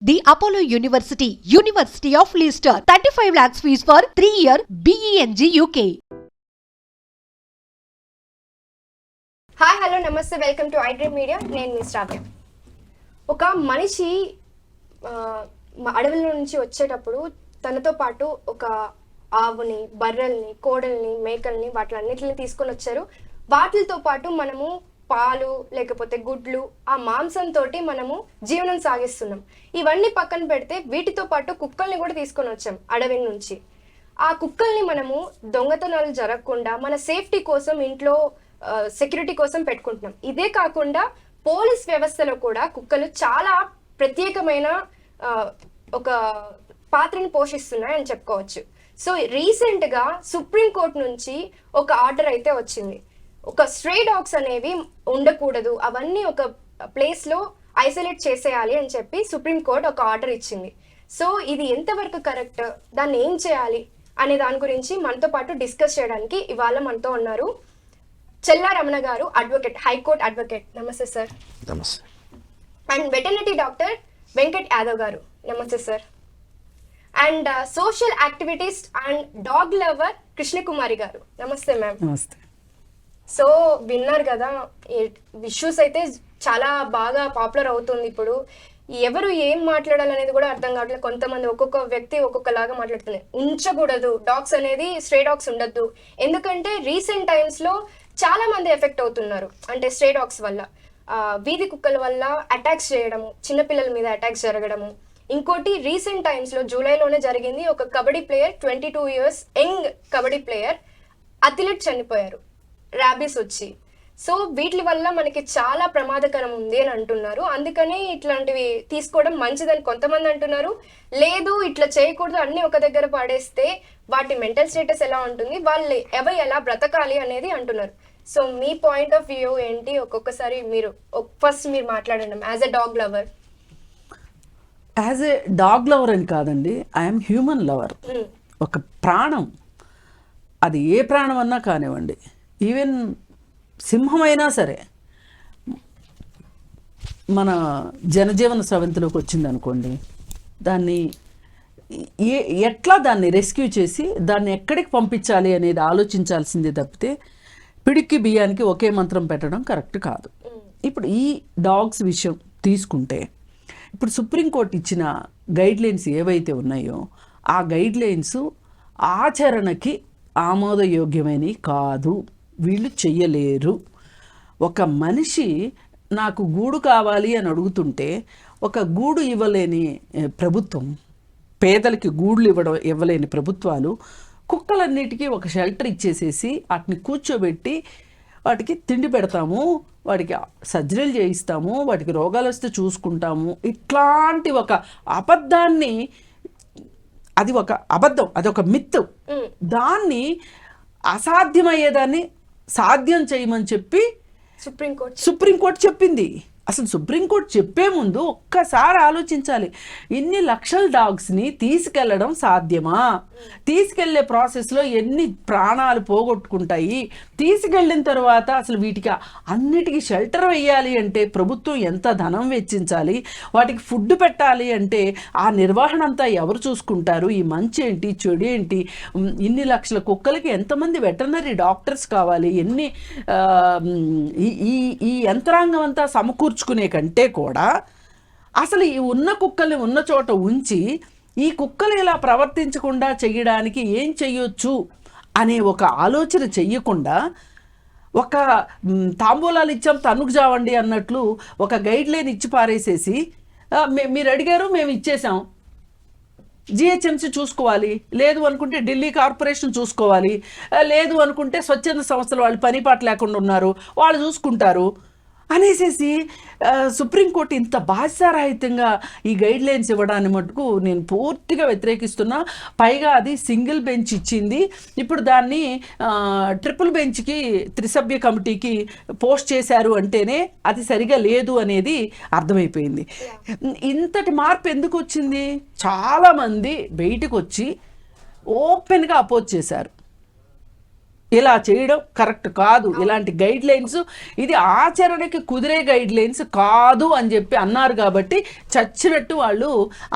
The Apollo University, University of Leicester. 35 lakhs fees for 3-year BEng UK. Hi hello నమస్తే welcome to iDream media. నేను మీ శ్రావ్య. ఒక మనిషి అడవుల నుంచి వచ్చేటప్పుడు తనతో పాటు ఒక ఆవుని, బర్రెల్ని, కోడల్ని, మేకల్ని వాటిలన్నిటిని తీసుకొని వచ్చారు. వాటితో పాటు మనము పాలు లేకపోతే గుడ్లు, ఆ మాంసంతో మనము జీవనం సాగిస్తున్నాం. ఇవన్నీ పక్కన పెడితే వీటితో పాటు కుక్కల్ని కూడా తీసుకొని వచ్చాం అడవి నుంచి. ఆ కుక్కల్ని మనము దొంగతనాలు జరగకుండా మన సేఫ్టీ కోసం ఇంట్లో సెక్యూరిటీ కోసం పెట్టుకుంటున్నాం. ఇదే కాకుండా పోలీస్ వ్యవస్థలో కూడా కుక్కలు చాలా ప్రత్యేకమైన ఒక పాత్రని పోషిస్తున్నాయి అని చెప్పుకోవచ్చు. సో రీసెంట్గా సుప్రీంకోర్టు నుంచి ఒక ఆర్డర్ అయితే వచ్చింది. ఒక స్ట్రే డాగ్స్ అనేవి ఉండకూడదు, అవన్నీ ఒక ప్లేస్లో ఐసోలేట్ చేసేయాలి అని చెప్పి సుప్రీంకోర్టు ఒక ఆర్డర్ ఇచ్చింది. సో ఇది ఎంతవరకు కరెక్ట్, దాన్ని ఏం చేయాలి అనే దాని గురించి మనతో పాటు డిస్కస్ చేయడానికి ఇవాళ మనతో ఉన్నారు చెల్లా రమణ గారు, అడ్వకేట్, హైకోర్టు అడ్వకేట్. నమస్తే సార్. నమస్తే. And veterinary doctor Venkat Yadav గారు. నమస్తే sir. And social activist and dog lover Krishnakumari గారు. నమస్తే మ్యామ్. నమస్తే. సో విన్నారు కదా, ఇష్యూస్ అయితే చాలా బాగా పాపులర్ అవుతుంది. ఇప్పుడు ఎవరు ఏం మాట్లాడాలనేది కూడా అర్థం కావట్లేదు. కొంతమంది ఒక్కొక్క వ్యక్తి ఒక్కొక్కలాగా మాట్లాడుతున్నారు. ఉంచకూడదు డాగ్స్ అనేది, స్ట్రే డాగ్స్ ఉండద్దు. ఎందుకంటే రీసెంట్ టైమ్స్లో చాలా మంది ఎఫెక్ట్ అవుతున్నారు. అంటే స్ట్రే డాగ్స్ వల్ల, వీధి కుక్కల వల్ల అటాక్స్ చేయడము, చిన్నపిల్లల మీద అటాక్స్ జరగడము. ఇంకోటి రీసెంట్ టైమ్స్లో జూలైలోనే జరిగింది. ఒక kabaddi player, 22 years young kabaddi player athlete చనిపోయారు ర్యాబీస్ వచ్చి. సో వీటి వల్ల మనకి చాలా ప్రమాదకరం ఉంది అని అంటున్నారు. అందుకని ఇట్లాంటివి తీసుకోవడం మంచిదని కొంతమంది అంటున్నారు. లేదు ఇట్లా చేయకూడదు, అన్ని ఒక దగ్గర పడేస్తే వాటి మెంటల్ స్టేటస్ ఎలా ఉంటుంది, వాళ్ళు ఎవరు ఎలా బ్రతకాలి అనేది అంటున్నారు. So me point of view ఏంటి? ఒక్కొక్కసారి మీరు ఫస్ట్ మీరు మాట్లాడండి as a dog lover. As a dog lover అని కాదండి, ఐఎమ్ హ్యూమన్ లవర్. ఒక ప్రాణం, అది ఏ ప్రాణం అన్నా కానివ్వండి, ఈవెన్ సింహమైనా సరే మన జనజీవన స్రవంతిలోకి వచ్చింది అనుకోండి, దాన్ని ఎట్లా దాన్ని రెస్క్యూ చేసి దాన్ని ఎక్కడికి పంపించాలి అనేది ఆలోచించాల్సిందే తప్పితే పిడికి బియ్యానికి ఒకే మంత్రం పెట్టడం కరెక్ట్ కాదు. ఇప్పుడు ఈ డాగ్స్ విషయం తీసుకుంటే, ఇప్పుడు సుప్రీంకోర్టు ఇచ్చిన గైడ్లైన్స్ ఏవైతే ఉన్నాయో ఆ గైడ్లైన్స్ ఆచరణకి ఆమోదయోగ్యమైనవి కాదు. వీళ్ళు చెయ్యలేరు. ఒక మనిషి నాకు గూడు కావాలి అని అడుగుతుంటే ఒక గూడు ఇవ్వలేని ప్రభుత్వం, పేదలకి గూడులు ఇవ్వలేని ప్రభుత్వాలు కుక్కలన్నిటికీ ఒక షెల్టర్ ఇచ్చేసేసి వాటిని కూర్చోబెట్టి వాటికి తిండి పెడతాము, వాటికి సర్జరీలు చేయిస్తాము, వాటికి రోగాలు వస్తే చూసుకుంటాము, ఇట్లాంటి ఒక అబద్ధాన్ని, అది ఒక అబద్ధం, అది ఒక మిత్. దాన్ని అసాధ్యమయ్యేదాన్ని సాధ్యం చేయమని చెప్పి సుప్రీంకోర్టు చెప్పింది. అసలు సుప్రీంకోర్టు చెప్పే ముందు ఒక్కసారి ఆలోచించాలి. ఇన్ని లక్షల డాగ్స్ని తీసుకెళ్ళడం సాధ్యమా? తీసుకెళ్లే ప్రాసెస్లో ఎన్ని ప్రాణాలు పోగొట్టుకుంటాయి? తీసుకెళ్ళిన తర్వాత అసలు వీటికి అన్నిటికీ షెల్టర్ వేయాలి అంటే ప్రభుత్వం ఎంత ధనం వెచ్చించాలి? వాటికి ఫుడ్ పెట్టాలి అంటే ఆ నిర్వహణ అంతా ఎవరు చూసుకుంటారు? ఈ మంచి ఏంటి, చెడు ఏంటి? ఇన్ని లక్షల కుక్కలకి ఎంతమంది వెటర్నరీ డాక్టర్స్ కావాలి? ఎన్ని ఈ యంత్రాంగం అంతా సమకూర్చుకునే కంటే కూడా అసలు ఈ ఉన్న కుక్కల్ని ఉన్న చోట ఉంచి ఈ కుక్కలు ఇలా ప్రవర్తించకుండా చేయడానికి ఏం చెయ్యొచ్చు అనే ఒక ఆలోచన చెయ్యకుండా, ఒక తాంబూలాలు ఇచ్చాం తన్నుకు జావండి అన్నట్లు ఒక గైడ్లైన్ ఇచ్చి పారేసేసి, మీరు అడిగారు మేము ఇచ్చేసాం, జిహెచ్ఎంసీ చూసుకోవాలి, లేదు అనుకుంటే ఢిల్లీ కార్పొరేషన్ చూసుకోవాలి, లేదు అనుకుంటే స్వచ్ఛంద సంస్థలు వాళ్ళు పని పాట లేకుండా ఉన్నారు వాళ్ళు చూసుకుంటారు అనేసేసి సుప్రీంకోర్టు ఇంత బాధ్యతారహితంగా ఈ గైడ్లైన్స్ ఇవ్వడాన్ని మటుకు నేను పూర్తిగా వ్యతిరేకిస్తున్నా. పైగా అది సింగిల్ బెంచ్ ఇచ్చింది. ఇప్పుడు దాన్ని ట్రిపుల్ బెంచ్కి, త్రిసభ్య కమిటీకి పోస్ట్ చేశారు అంటేనే అది సరిగా లేదు అనేది అర్థమైపోయింది. ఇంతటి మార్పు ఎందుకు వచ్చింది? చాలామంది బయటకు వచ్చి ఓపెన్గా అపోజ్ చేశారు. ఇలా చేయడం కరెక్ట్ కాదు, ఇలాంటి గైడ్ లైన్స్ ఇది ఆచరణకి కుదిరే గైడ్ లైన్స్ కాదు అని చెప్పి అన్నారు కాబట్టి చచ్చినట్టు వాళ్ళు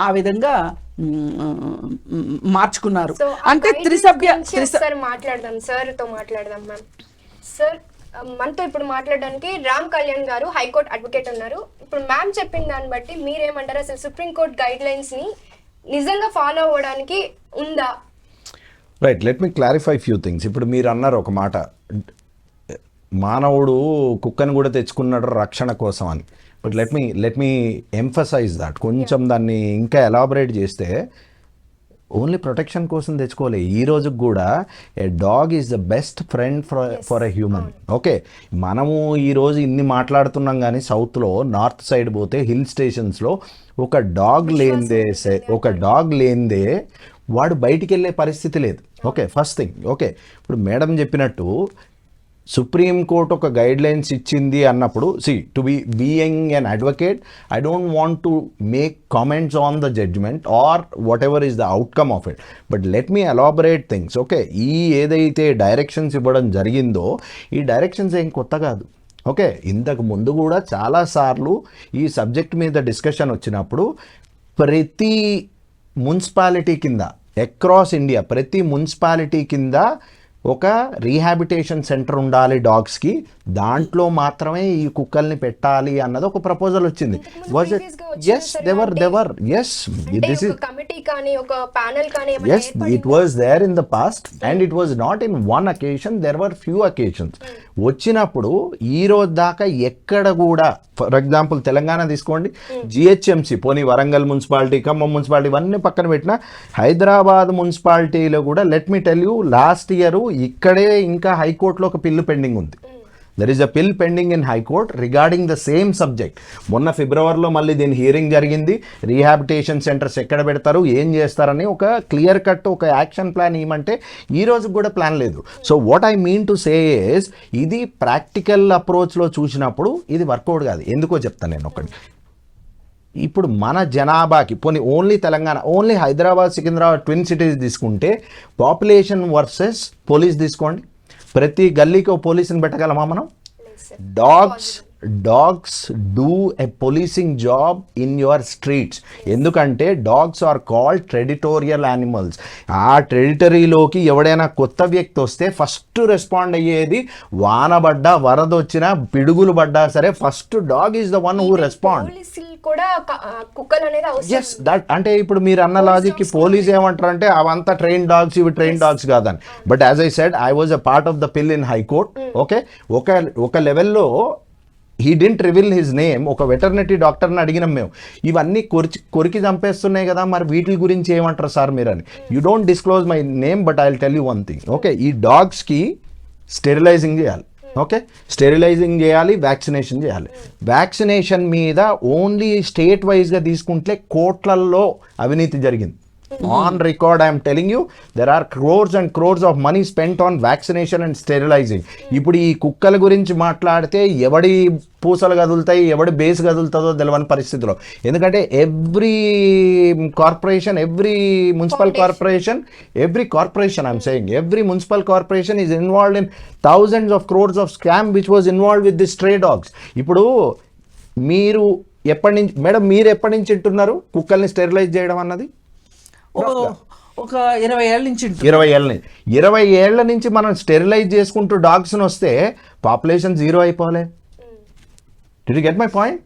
ఆ విధంగా మార్చుకున్నారు. సో అంటే త్రిసభ్య సార్ మాట్లాడదాం, సార్తో మాట్లాడదాం మ్యామ్. సార్ మనతో ఇప్పుడు మాట్లాడడానికి రామ్ కళ్యాణ్ గారు హైకోర్టు అడ్వకేట్ ఉన్నారు. ఇప్పుడు మ్యామ్ చెప్పిన దాన్ని బట్టి మీరేమంటారు, అసలు సుప్రీంకోర్టు గైడ్ లైన్స్ ని నిజంగా ఫాలో అవ్వడానికి ఉందా? Right, let me clarify few things. ఇప్పుడు మీరు అన్నారు ఒక మాట, మానవుడు కుక్కని కూడా తెచ్చుకున్నాడు రక్షణ కోసం అని. But let me emphasize that, కొంచెం దాన్ని ఇంకా ఎలాబరేట్ చేస్తే ఓన్లీ ప్రొటెక్షన్ కోసం తెచ్చుకోలే. ఈ రోజుకి కూడా a dog is the best friend for a human. Okay, మనము ఈరోజు ఇన్ని మాట్లాడుతున్నాం కానీ సౌత్లో నార్త్ సైడ్ పోతే హిల్ స్టేషన్స్లో ఒక డాగ్ లేనిదే వాడు బయటికి వెళ్ళే పరిస్థితి లేదు. Okay, first thing. ఓకే, ఇప్పుడు మేడం చెప్పినట్టు సుప్రీంకోర్టు ఒక గైడ్ లైన్స్ ఇచ్చింది అన్నప్పుడు, to being an advocate, I don't want to make comments on the judgement or whatever is the outcome of it, but let me elaborate things. Okay, ఈ ఏదైతే directions ఇవ్వడం జరిగిందో ఈ directions ఏం కొత్త కాదు. ఓకే, ఇంతకు ముందు కూడా చాలాసార్లు ఈ సబ్జెక్ట్ మీద డిస్కషన్ వచ్చినప్పుడు ప్రతి మున్సిపాలిటీ కింద అక్రాస్ ఇండియా ప్రతి మున్సిపాలిటీ కింద ఒక రీహాబిటేషన్ సెంటర్ ఉండాలి డాగ్స్కి, దాంట్లో మాత్రమే ఈ కుక్కల్ని పెట్టాలి అన్నది ఒక ప్రపోజల్ వచ్చింది. Was it? Yes, they were yes, this is committee కానీ ఒక ప్యానెల్ కానీ yes, it was there in the past and it was not in one occasion, there were few occasions. వచ్చినప్పుడు ఈ రోజు దాకా ఎక్కడ కూడా, ఫర్ ఎగ్జాంపుల్ తెలంగాణ తీసుకోండి, జిహెచ్ఎంసి పోనీ వరంగల్ మున్సిపాలిటీ, ఖమ్మం మున్సిపాలిటీ ఇవన్నీ పక్కన పెట్టిన హైదరాబాద్ మున్సిపాలిటీలో కూడా let me tell you, last year ఇక్కడే ఇంకా హైకోర్టులో ఒక పిల్లు పెండింగ్ ఉంది. దర్ ఈస్ అ పిల్ pending in high court regarding the same subject. మొన్న ఫిబ్రవరిలో మళ్ళీ దీని హియరింగ్ జరిగింది. రీహాబిటేషన్ సెంటర్స్ ఎక్కడ పెడతారు, ఏం చేస్తారని ఒక క్లియర్ కట్ ఒక యాక్షన్ ప్లాన్ ఇవ్వమంటే ఈ రోజు కూడా ప్లాన్ లేదు. So what I mean to say is, ఇది ప్రాక్టికల్ అప్రోచ్లో చూసినప్పుడు ఇది వర్కౌట్ కాదు. ఎందుకో చెప్తాను నేను ఒకటి. ఇప్పుడు మన జనాభాకి పోనీ only Telangana, only Hyderabad Secunderabad twin cities తీసుకుంటే పాపులేషన్ వర్సెస్ పోలీస్ తీసుకోండి, ప్రతి గల్లీకి ఒక పోలీసుని పెట్టగలమా మనం? Dogs do a policing job in your streets. ఎందుకంటే dogs are called territorial animals. ఆ టెరిటరీలోకి ఎవడైనా కొత్త వ్యక్తి వస్తే ఫస్ట్ రెస్పాండ్ అయ్యేది, వాన పడ్డా వరద వచ్చినా పిడుగులు పడ్డా సరే first dog is the one who respond. Yes, that అంటే ఇప్పుడు మీరు అన్న లాజిక్ పోలీస్ ఏమంటారు అంటే అవంతా ట్రైన్ డాగ్స్, ఇవి ట్రైన్ డాగ్స్ కాదని. But as I said, I was a part of the PIL in high court. Okay, ఒక లెవెల్లో he didn't reveal his name. ఒక వెటర్నరీ డాక్టర్ని అడిగినాం మేము, ఇవన్నీ కొరికి చంపేస్తున్నాయి కదా, మరి వీటి గురించి ఏమంటారు సార్ మీరు అని. You don't disclose my name but I will tell you one thing. Okay, ఈ డాగ్స్కి స్టెరిలైజింగ్ చేయాలి. ఓకే, స్టెరిలైజింగ్ చేయాలి, వ్యాక్సినేషన్ చేయాలి. వ్యాక్సినేషన్ మీద ఓన్లీ స్టేట్ వైజ్గా తీసుకుంటే కోట్లల్లో అవినీతి జరిగింది. On record I'm telling you, there are crores and crores of money spent on vaccination and sterilising. ఇప్పుడు ఈ కుక్కల గురించి మాట్లాడితే ఎవడి పూసలు కదులుతాయి, ఎవడి బేస్ కదులుతుందో తెలియని పరిస్థితిలో. ఎందుకంటే every corporation, every municipal corporation I'm saying, every municipal corporation is involved in thousands of crores of scam which was involved with the stray dogs. ఇప్పుడు మీరు ఎప్పటి నుంచి మేడం, మీరు ఎప్పటి నుంచి వింటున్నారు కుక్కల్ని స్టెరిలైజ్ చేయడం అన్నది? ఒక 20 ఏళ్ళ నుంచి 20 ఏళ్ల నుంచి మనం స్టెరిలైజ్ చేసుకుంటూ డాగ్స్ని వస్తే పాపులేషన్ జీరో అయిపోలే. Did you get my point?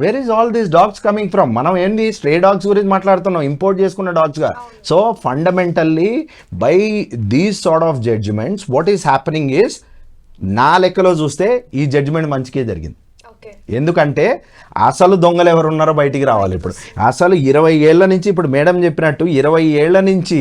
Where is all these dogs coming from? మనం ఏంటి స్ట్రే డాగ్స్ గురించి మాట్లాడుతున్నాం, ఇంపోర్ట్ చేసుకున్న డాగ్స్గా. So fundamentally by these sort of judgements what is happening is, నా లెక్కలో చూస్తే ఈ జడ్జిమెంట్ మంచికే జరిగింది. ఎందుకంటే అసలు దొంగలు ఎవరు ఉన్నారో బయటికి రావాలి. ఇప్పుడు అసలు 20 ఏళ్ల నుంచి, ఇప్పుడు మేడం చెప్పినట్టు 20 ఏళ్ల నుంచి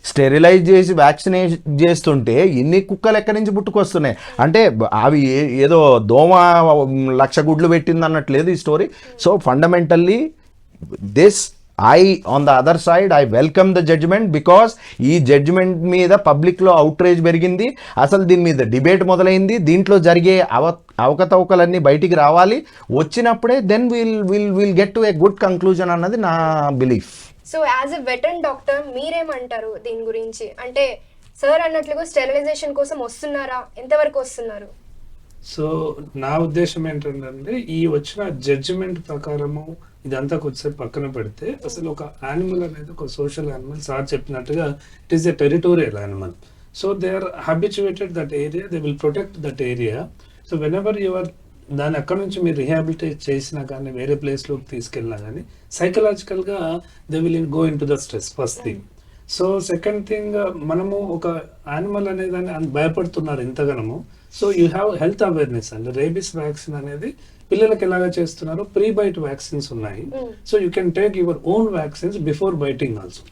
స్టెరిలైజ్ చేసి వ్యాక్సినేషన్ చేస్తుంటే ఇన్ని కుక్కలు ఎక్కడి నుంచి పుట్టుకొస్తున్నాయి అంటే అవి ఏదో దోమ 1,00,000 గుడ్లు పెట్టింది అన్నట్లేదు ఈ story. So fundamentally this on the other side, I welcome the judgment because ఈ జడ్జిమెంట్ మీద పబ్లిక్లో అవుట్రేజ్ పెరిగింది. అసలు దీని మీద డిబేట్ మొదలైంది. దీంట్లో జరిగే అవకతవకలన్నీ బయటికి రావాలి. వచ్చినప్పుడే then will get to a good conclusion అన్నది నా belief. So as a veteran doctor మీరేమంటారు దీని గురించి? అంటే సార్ అన్నట్లుగా స్టెరిలైజేషన్ కోసం వస్తున్నారా, ఎంతవరకు వస్తున్నారు? సో నా ఉద్దేశం ఏంటంటే ఈ వచ్చిన జడ్జిమెంట్ ప్రకారము ఇదంతా కొద్దిసేపు పక్కన పెడితే అసలు ఒక యానిమల్ అనేది ఒక సోషల్ యానిమల్. సార్ చెప్పినట్టుగా it is a territorial animal. So they are habituated that area, they will protect that area. So whenever your దాన్ని అక్కడ నుంచి మీరు రిహాబిలిటేట్ చేసినా కానీ వేరే ప్లేస్లోకి తీసుకెళ్ళినా కానీ సైకలాజికల్గా they will go in to the stress, first thing. So second thing, మనము ఒక యానిమల్ అనేదాన్ని భయపడుతున్నారు ఇంతగానము. So you have health awareness అండి. రేబీస్ వ్యాక్సిన్ అనేది పిల్లలకి ఎలాగా చేస్తున్నారు, ప్రీ బైట్ వ్యాక్సిన్స్ ఉన్నాయి. So you can take your own vaccines before biting also.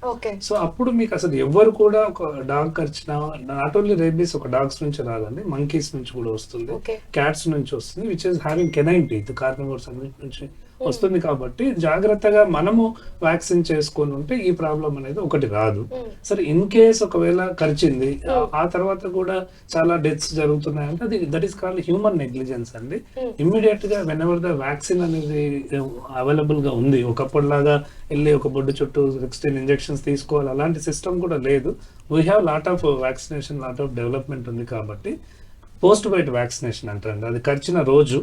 So అప్పుడు మీకు అసలు ఎవరు కూడా ఒక డాగ్ కరిచినా, నాట్ ఓన్లీ రేబీస్ ఒక డాగ్స్ నుంచి రాదండి, మంకీస్ నుంచి కూడా వస్తుంది, క్యాట్స్ నుంచి వస్తుంది, which is having canine teeth, carnivores అన్నిటి నుంచి వస్తుంది. కాబట్టి జాగ్రత్తగా మనము వ్యాక్సిన్ చేసుకొని ఉంటే ఈ ప్రాబ్లం అనేది ఒకటి రాదు. సరే ఇన్ కేస్ ఒకవేళ కరిచింది ఆ తర్వాత కూడా చాలా డెత్స్ జరుగుతున్నాయంటే అది that is called human negligence అండి. ఇమ్మీడియట్ గా వెన్ ఎవర్ ద వ్యాక్సిన్ అనేది అవైలబుల్ గా ఉంది, ఒకప్పటిలాగా వెళ్ళి ఒక బొడ్డు చుట్టూ 16 ఇంజెక్షన్స్ తీసుకోవాలి అలాంటి సిస్టమ్ కూడా లేదు. We have lot of vaccination, lot of development ఉంది. కాబట్టి పోస్ట్ బైట్ వ్యాక్సినేషన్ అంటారండి. అది కరిచిన రోజు,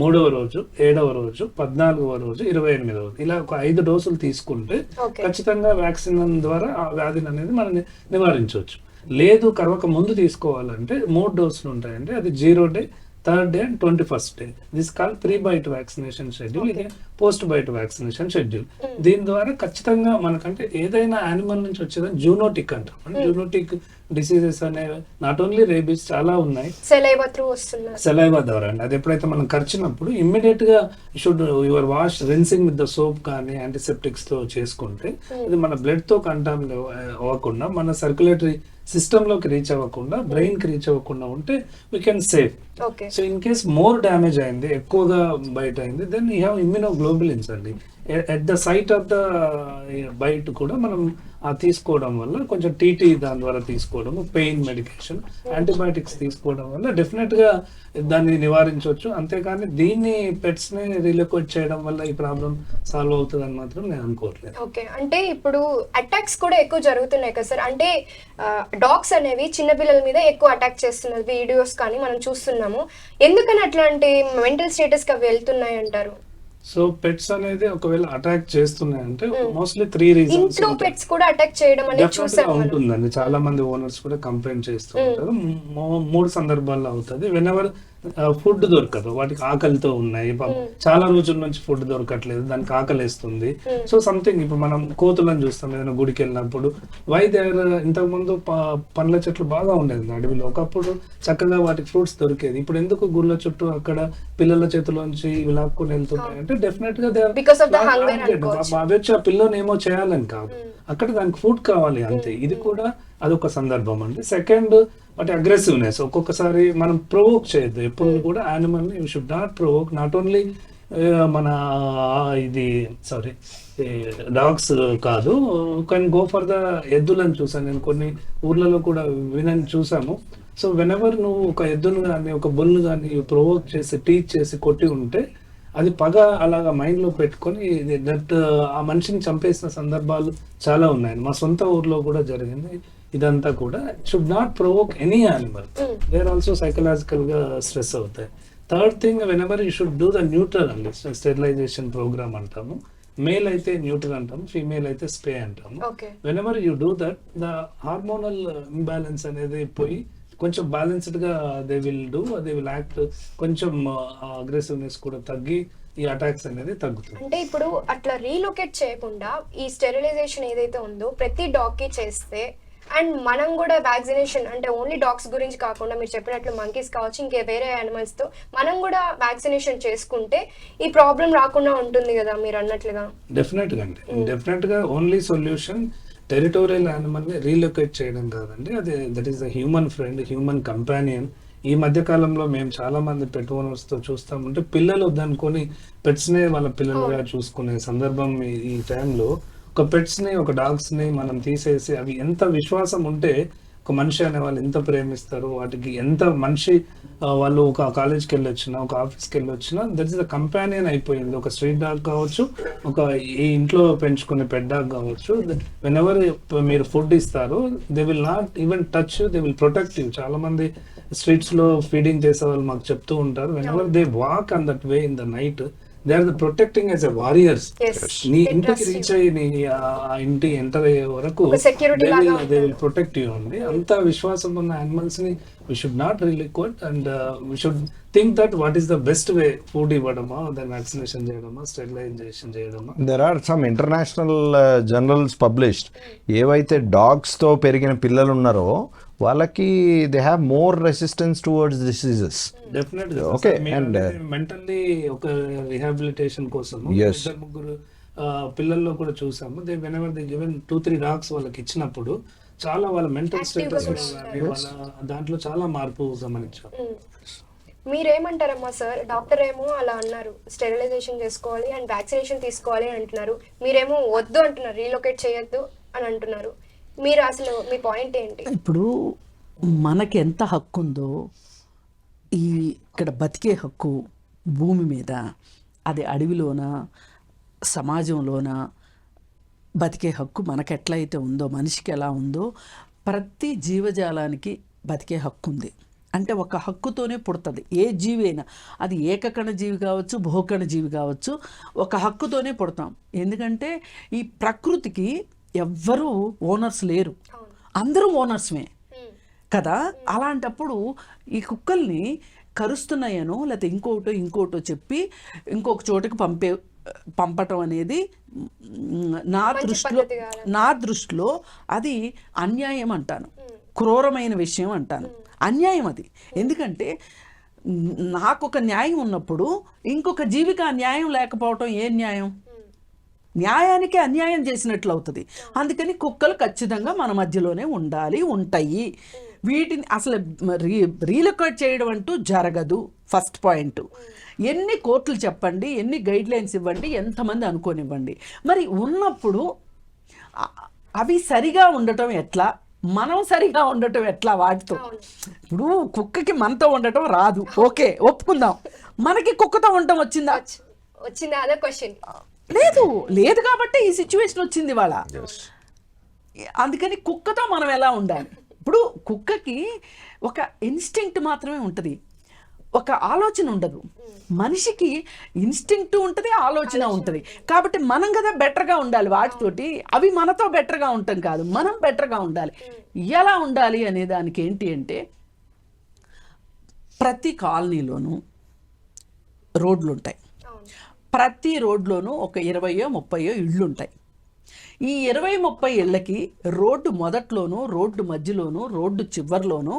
3వ రోజు, 7వ రోజు, 14వ రోజు, 28వ రోజు, ఇలా ఒక 5 డోసులు తీసుకుంటే ఖచ్చితంగా వ్యాక్సిన్ ద్వారా ఆ వ్యాధిని అనేది మనం నివారించవచ్చు. లేదు కరవక ముందు తీసుకోవాలంటే 3 డోసులు ఉంటాయండి. అది 0 day, 3rd day and 21st day. This call pre bite vaccination schedule, ఇది పోస్ట్ బైట్ వ్యాక్సినేషన్ షెడ్యూల్. దీని ద్వారా ఖచ్చితంగా మనకంటే ఏదైనా యానిమల్ నుంచి వచ్చేదని జూనోటిక్ అంటాం. జూనోటిక్ డిసీజెస్ అనేవి నాట్ ఓన్లీ రేబీస్ చాలా ఉన్నాయి, సెలైవా ద్వారా అండి. అది ఎప్పుడైతే మనం కరిచినప్పుడు ఇమ్మీడియట్ గా should your wash rinsing with the soap కానీ యాంటీసెప్టిక్స్ తో చేసుకుంటే ఇది మన బ్లడ్ తో కంటామినేట్ అవ్వకుండా, మన సర్క్యులేటరీ సిస్టమ్ లోకి రీచ్ అవ్వకుండా, బ్రెయిన్ కి రీచ్ అవ్వకుండా ఉంటే we can save. So in case more damage అయింది, ఎక్కువగా బయట అయింది, దెన్ యూ హ్యావ్ ఇమ్యూనోగ్లోబులిన్స్ అండి. At the site of the bite కూడా మనం తీసుకోవడం వల్ల, కొంచెం టీటీ దాని ద్వారా తీసుకోవడం, పెయిన్ మెడికేషన్, యాంటీబయాటిక్స్ తీసుకోవడం వల్ల డెఫినెట్ గా దాన్ని నివారించవచ్చు. అంతేకాని దీన్ని పెట్స్ ని రిలోకేట్ చేయడం వల్ల ఈ ప్రాబ్లం సాల్వ్ అవుతుంది అని మాత్రం నేను అనుకోవట్లేదు. ఓకే, అంటే ఇప్పుడు అటాక్స్ కూడా ఎక్కువ జరుగుతున్నాయి కదా సార్. అంటే డాగ్స్ అనేవి చిన్న పిల్లల మీద ఎక్కువ అటాక్ చేస్తున్నారు, వీడియోస్ కానీ మనం చూస్తున్నాము. ఎందుకని అట్లాంటి మెంటల్ స్టేటస్ కి అవి వెళ్తున్నాయి అంటారు? సో పెట్స్ అనేది ఒకవేళ అటాక్ చేస్తున్నాయంటే మోస్ట్లీ 3 రీజన్స్. ఇంట్లో పెట్స్ కూడా అటాక్ చేయడం అనేది చూసాము ఉంటుందండి. చాలా మంది ఓనర్స్ కూడా కంప్లైంట్ చేస్తూ ఉంటారు. 3 సందర్భాల్లో అవుతుంది. వెనెవర్ ఫుడ్ దొరకదు, వాటికి ఆకలితో ఉన్నాయి, చాలా రోజుల నుంచి ఫుడ్ దొరకట్లేదు, దానికి ఆకలి వేస్తుంది. సో సంథింగ్, ఇప్పుడు మనం కోతులను చూస్తాం ఏదైనా గుడికి వెళ్ళినప్పుడు. వై దేర్, ఇంతకు ముందు పండ్ల చెట్లు బాగా ఉండేది అడవిలో, ఒకప్పుడు చక్కగా వాటికి ఫ్రూట్స్ దొరికేది. ఇప్పుడు ఎందుకు గుళ్ళ చుట్టూ అక్కడ పిల్లల చేతిలోంచి లాక్కుని వెళ్తున్నాయి అంటే డెఫినెట్ గా అవి వచ్చి ఆ పిల్లని ఏమో చేయాలని కాదు, అక్కడ దానికి ఫుడ్ కావాలి అంతే. ఇది కూడా అదొక సందర్భం అండి. సెకండ్, వాటి అగ్రెసివ్నెస్. ఒక్కొక్కసారి మనం ప్రొవోక్ చేయొద్దు ఎప్పుడు కూడా యానిమల్ ని. You should not provoke, not only మన ఇది డాగ్స్ కాదు, కెన్ గో ఫర్ ద ఎద్దులను చూసాను నేను, కొన్ని ఊర్లలో కూడా వినని చూసాము. సో వెనెవర్ నువ్వు ఒక ఎద్దును కానీ ఒక బుల్ను కానీ ప్రొవోక్ చేసి, టీచ్ చేసి కొట్టి ఉంటే అది పగ అలాగా మైండ్ లో పెట్టుకొని దట్ ఆ మనిషిని చంపేసిన సందర్భాలు చాలా ఉన్నాయి. మా సొంత ఊర్లో కూడా జరిగింది ఇదంతా కూడా. Should not provoke any animal, they are also psychological గా స్ట్రెస్ అవుతాయి. Third thing, whenever you should do the neutral అండి, స్టెరిలైజేషన్ ప్రోగ్రామ్ అంటాము. మేల్ అయితే న్యూట్రల్ అంటాము, ఫీమేల్ అయితే స్ప్రే అంటాము. Whenever you do that, the hormonal imbalance అనేది పోయి కొంచెం బ్యాలెన్స్డ్ గా దే విల్ యాక్ట్, కొంచెం అగ్రెసివ్నెస్ కూడా తగ్గి ఈ అటాక్స్ అనేది తగ్గుతుంది. అంటే ఇప్పుడు అట్లా రీలొకేట్ చేయకుండా ఈ స్టెరిలైజేషన్ ఏదైతే ఉందో ప్రతి డాగ్ కి చేస్తే, అండ్ మనం కూడా వ్యాక్సినేషన్, అంటే ఓన్లీ డాగ్స్ గురించి కాకుండా మీరు చెప్పినట్లు మంకీస్ కావచ్చు, ఇంకే వేరే యానిమల్స్ తో మనం కూడా వ్యాక్సినేషన్ చేసుకుంటే ఈ ప్రాబ్లం రాకుండా ఉంటుంది కదా మీరు అన్నట్లుగా. డెఫినెట్ గా అండి, డెఫినెట్ గా ఓన్లీ సొల్యూషన్ టెరిటోరియల్ యానిమల్ ని రీలొకేట్ చేయడం కాదండి. అది that is the human friend, human companion. ఈ మధ్య కాలంలో మేము చాలా మంది పెట్ ఓనర్స్ తో చూస్తామంటే పిల్లలు వద్దనుకొని పెట్స్ నే వాళ్ళ పిల్లలుగా చూసుకునే సందర్భం ఈ టైంలో. ఒక పెట్స్ ని, ఒక డాగ్స్ ని మనం తీసేసి, అవి ఎంత విశ్వాసం ఉంటే ఒక మనిషి అనే వాళ్ళు ఎంత ప్రేమిస్తారు, వాటికి ఎంత మనిషి వాళ్ళు ఒక కాలేజ్కి వెళ్ళొచ్చినా, ఒక ఆఫీస్కి వెళ్ళొచ్చినా దట్ ఇస్ ద కంపానియన్ అయిపోయింది. ఒక స్ట్రీట్ డాగ్ కావచ్చు, ఒక ఈ ఇంట్లో పెంచుకునే పెట్ డాగ్ కావచ్చు. వెన్ ఎవర్ మీరు ఫుడ్ ఇస్తారు, they will not even touch, they will protect you. చాలా మంది స్ట్రీట్స్ లో ఫీడింగ్ చేసే వాళ్ళు మాకు చెప్తూ ఉంటారు, whenever they walk on that way in the night, they are the protecting as a warriors. నీ ఇంటికి రీచ్ అయ్యి నీ ఆ ఇంటి ఎంటర్ అయ్యే వరకు దే విల్ ప్రొటెక్ట్ యూ అండి. అంత విశ్వాసం ఉన్న యానిమల్స్ ని we should not really quote, and we should think that what is the best way, food ఇవ్వడమా, దాని వ్యాక్సినేషన్ చేయడమా, స్టెరిలైజేషన్ చేయడమా. There are some international journals published. ఏవైతే డాగ్స్తో పెరిగిన పిల్లలు ఉన్నారో వాళ్ళకి they have more resistance towards diseases. డెఫినెట్గా Okay, and, మెంటల్లీ ఒక రిహాబిలిటేషన్ కోసం Yes. ఇద్దరు ముగ్గురు పిల్లల్లో కూడా చూసాము. They whenever they given 2-3 dogs వాళ్ళకి ఇచ్చినప్పుడు చాలా వాళ్ళ మెంటల్ స్టేటస్ వాళ్ళ దాంట్లో చాలా మార్పు గమనించాం. మీరేమంటారమ్మా సార్? డాక్టర్ ఏమో అలా అన్నారు, స్టెరిలైజేషన్ చేసుకోవాలి అండ్ వ్యాక్సినేషన్ తీసుకోవాలి అని అంటున్నారు, మీరేమో వద్దు అంటున్నారు, రీలొకేట్ చేయొద్దు అని అంటున్నారు. మీరు అసలు మీ పాయింట్ ఏంటి? ఇప్పుడు మనకి ఎంత హక్కు ఉందో ఈ ఇక్కడ బతికే హక్కు భూమి మీద, అది అడవిలోన సమాజంలోన బతికే హక్కు మనకు ఎట్లయితే ఉందో, మనిషికి ఎలా ఉందో ప్రతి జీవజాలానికి బతికే హక్కు ఉంది. అంటే ఒక హక్కుతోనే పుడుతుంది ఏ జీవి అయినా, అది ఏకకణ జీవి కావచ్చు, బహుకణ జీవి కావచ్చు, ఒక హక్కుతోనే పుడతాం. ఎందుకంటే ఈ ప్రకృతికి ఎవ్వరూ ఓనర్స్ లేరు, అందరూ ఓనర్స్మే కదా. అలాంటప్పుడు ఈ కుక్కల్ని కరుస్తున్నాయనో లేకపోతే ఇంకోటో చెప్పి ఇంకొక చోటకి పంపటం అనేది నా దృష్టిలో అది అన్యాయం అంటాను, క్రూరమైన విషయం అంటాను, అన్యాయం అది. ఎందుకంటే నాకు ఒక న్యాయం ఉన్నప్పుడు ఇంకొక జీవికి ఆ న్యాయం లేకపోవటం ఏ న్యాయం? న్యాయానికి అన్యాయం చేసినట్లు అవుతుంది. అందుకని కుక్కలు ఖచ్చితంగా మన మధ్యలోనే ఉంటాయి. వీటిని అసలు రీలొకేట్ చేయడం అంటూ జరగదు. First point. ఎన్ని కోర్టులు చెప్పండి, ఎన్ని గైడ్ లైన్స్ ఇవ్వండి, ఎంతమంది అనుకోనివ్వండి, మరి ఉన్నప్పుడు అవి సరిగా ఉండటం ఎట్లా, మనం సరిగా ఉండటం ఎట్లా వాటితో? ఇప్పుడు కుక్కకి మనతో ఉండటం రాదు, ఓకే ఒప్పుకుందాం. మనకి కుక్కతో ఉండటం వచ్చిందా? అదే క్వశ్చన్. లేదు కాబట్టి ఈ సిచ్యువేషన్ వచ్చింది వాళ్ళ. అందుకని కుక్కతో మనం ఎలా ఉండాలి? ఇప్పుడు కుక్కకి ఒక ఇన్స్టింక్ట్ మాత్రమే ఉంటుంది, ఒక ఆలోచన ఉండదు. మనిషికి ఇన్స్టింక్ట్ ఉంటుంది, ఆలోచన ఉంటుంది. కాబట్టి మనం కదా బెటర్గా ఉండాలి వాటితోటి. అవి మనతో బెటర్గా ఉంటాం కాదు, మనం బెటర్గా ఉండాలి. ఎలా ఉండాలి అనే దానికి ఏంటి అంటే, ప్రతి కాలనీలోనూ రోడ్లు ఉంటాయి, ప్రతి రోడ్లోనూ ఒక 20-30 ఇళ్ళు ఉంటాయి. ఈ 20-30 ఇళ్ళకి రోడ్డు మొదట్లోనూ, రోడ్డు మధ్యలోనూ, రోడ్డు చివరిలోనూ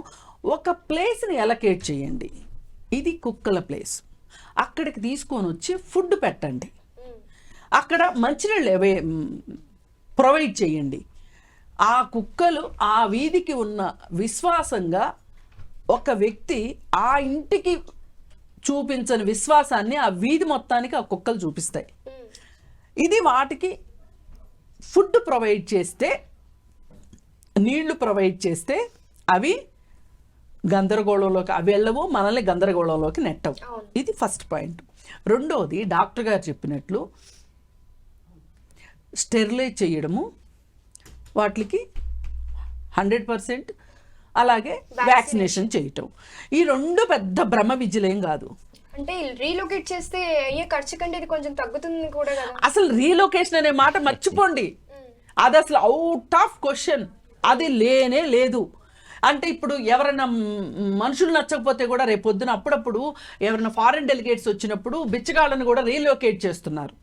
ఒక ప్లేస్ని అలొకేట్ చేయండి. ఇది కుక్కల ప్లేస్. అక్కడికి తీసుకొని వచ్చి ఫుడ్ పెట్టండి, అక్కడ మంచినీళ్ళు ప్రొవైడ్ చేయండి. ఆ కుక్కలు ఆ వీధికి ఉన్న విశ్వాసంగా ఒక వ్యక్తి ఆ ఇంటికి చూపించని విశ్వాసాన్ని ఆ వీధి మొత్తానికి ఆ కుక్కలు చూపిస్తాయి. ఇది వాటికి ఫుడ్ ప్రొవైడ్ చేస్తే, నీళ్లు ప్రొవైడ్ చేస్తే అవి గందరగోళంలోకి అవి వెళ్ళవు, మనల్ని గందరగోళంలోకి నెట్టవు. ఇది ఫస్ట్ పాయింట్. రెండోది, డాక్టర్ గారు చెప్పినట్లు స్టెరిలైజ్ చేయడము, వాటికి 100%, అలాగే వ్యాక్సినేషన్ చేయటం. ఈ రెండు పెద్ద బ్రహ్మ విద్యలేం కాదు. అంటే రీలొకేట్ చేస్తే అయ్యే ఖర్చు కంటే ఇది కొంచెం తగ్గుతుంది కూడా కదా. అసలు రీలొకేషన్ అనే మాట మర్చిపోండి, అది అసలు అవుట్ ఆఫ్ క్వశ్చన్. అది లేనే లేదు. అంటే ఇప్పుడు ఎవరైనా మనుషులు నచ్చకపోతే కూడా రేపొద్దున అప్పుడప్పుడు ఎవరైనా ఫారెన్ డెలిగేట్స్ వచ్చినప్పుడు బిచ్చగాళ్ళను కూడా రీలొకేట్ చేస్తున్నారు,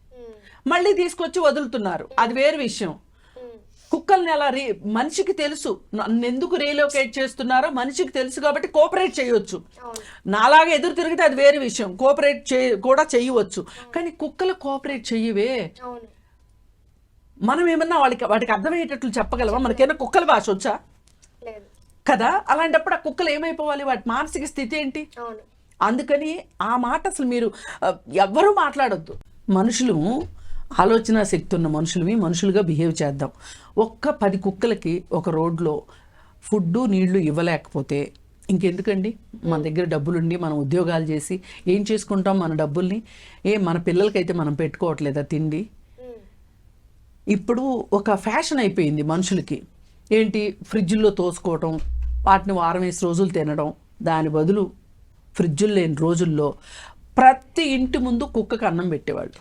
మళ్ళీ తీసుకొచ్చి వదులుతున్నారు, అది వేరే విషయం. కుక్కల్ని అలా మనిషికి తెలుసు నన్ను ఎందుకు రీలొకేట్ చేస్తున్నారో మనిషికి తెలుసు కాబట్టి కోఆపరేట్ చేయవచ్చు. నాలాగా ఎదురు తిరిగితే అది వేరే విషయం, కోఆపరేట్ కూడా చేయవచ్చు. కానీ కుక్కలు కోఆపరేట్ చెయ్యవే. మనం ఏమన్నా వాటికి అర్థమయ్యేటట్లు చెప్పగలవా? మనకేమైనా కుక్కల భాష వచ్చా? కదా. అలాంటప్పుడు ఆ కుక్కలు ఏమైపోవాలి, వాటి మానసిక స్థితి ఏంటి? అందుకని ఆ మాట అసలు మీరు ఎవ్వరూ మాట్లాడొద్దు. మనుషులు ఆలోచన శక్తి ఉన్న మనుషులుగా బిహేవ్ చేద్దాం. ఒక్క 10 కుక్కలకి ఒక రోడ్లో ఫుడ్డు నీళ్లు ఇవ్వలేకపోతే ఇంకెందుకండి? మన దగ్గర డబ్బులుండి మనం ఉద్యోగాలు చేసి ఏం చేసుకుంటాం మన డబ్బుల్ని? మన పిల్లలకైతే మనం పెట్టుకోవట్లేదా తిండి? ఇప్పుడు ఒక ఫ్యాషన్ అయిపోయింది మనుషులకి. ఏంటి, ఫ్రిడ్జ్లో తోసుకోవటం, వాటిని వారం 5 రోజులు తినడం. దాని బదులు ఫ్రిడ్జులు లేని రోజుల్లో ప్రతి ఇంటి ముందు కుక్కకు అన్నం పెట్టేవాళ్ళు.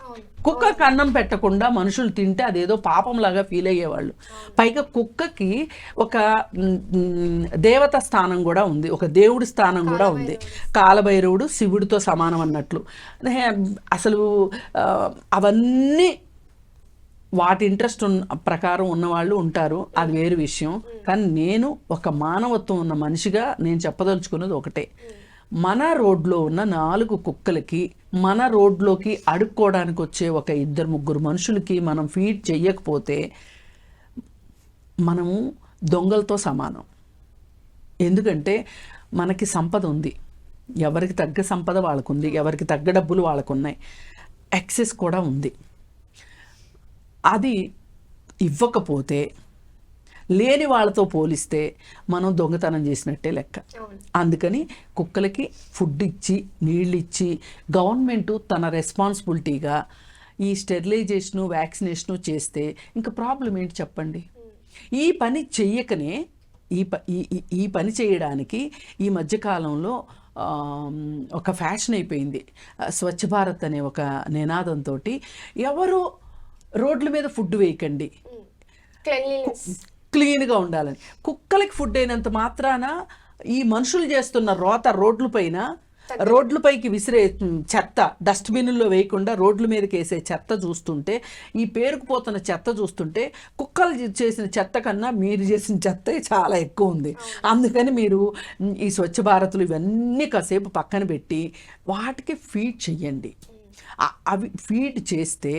కుక్కకు అన్నం పెట్టకుండా మనుషులు తింటే అదేదో పాపంలాగా ఫీల్ అయ్యేవాళ్ళు. పైగా కుక్కకి ఒక దేవత స్థానం కూడా ఉంది, ఒక దేవుడి స్థానం కూడా ఉంది. కాలభైరవుడు శివుడితో సమానం అన్నట్లు. అసలు అవన్నీ వాటి ఇంట్రెస్ట్ ప్రకారం ఉన్నవాళ్ళు ఉంటారు, అది వేరు విషయం. కానీ నేను ఒక మానవత్వం ఉన్న మనిషిగా నేను చెప్పదలుచుకున్నది ఒకటే, మన రోడ్లో ఉన్న 4 కుక్కలకి, మన రోడ్లోకి అడుక్కోవడానికి వచ్చే ఒక 2-3 మనుషులకి మనం ఫీడ్ చెయ్యకపోతే మనము దొంగలతో సమానం. ఎందుకంటే మనకి సంపద ఉంది, ఎవరికి తగ్గ సంపద వాళ్ళకుంది, ఎవరికి తగ్గ డబ్బులు వాళ్ళకున్నాయి, యాక్సెస్ కూడా ఉంది. అది ఇవ్వకపోతే, లేని వాళ్ళతో పోలిస్తే మనం దొంగతనం చేసినట్టే లెక్క. అందుకని కుక్కలకి ఫుడ్ ఇచ్చి నీళ్ళు ఇచ్చి గవర్నమెంట్ తన రెస్పాన్సిబిలిటీగా ఈ స్టెరిలైజేషను వ్యాక్సినేషను చేస్తే ఇంకా ప్రాబ్లం ఏంటి చెప్పండి? ఈ పని చెయ్యకనే ఈ పని చేయడానికి ఈ మధ్యకాలంలో ఒక ఫ్యాషన్ అయిపోయింది. స్వచ్ఛ భారత్ అనే ఒక నినాదంతో ఎవరు రోడ్ల మీద ఫుడ్ వేయకండి, క్లీన్గా ఉండాలని. కుక్కలకి ఫుడ్ అయినంత మాత్రాన ఈ మనుషులు చేస్తున్న రోత రోడ్లపైకి విసిరే చెత్త డస్ట్బిన్లో వేయకుండా రోడ్ల మీదకి వేసే చెత్త చూస్తుంటే, ఈ పేరుకుపోతున్న చెత్త చూస్తుంటే కుక్కలు చేసిన చెత్త కన్నా మీరు చేసిన చెత్త చాలా ఎక్కువ ఉంది. అందుకని మీరు ఈ స్వచ్ఛ భారత్లు ఇవన్నీ కాసేపు పక్కన పెట్టి వాటికి ఫీడ్ చెయ్యండి. అవి ఫీడ్ చేస్తే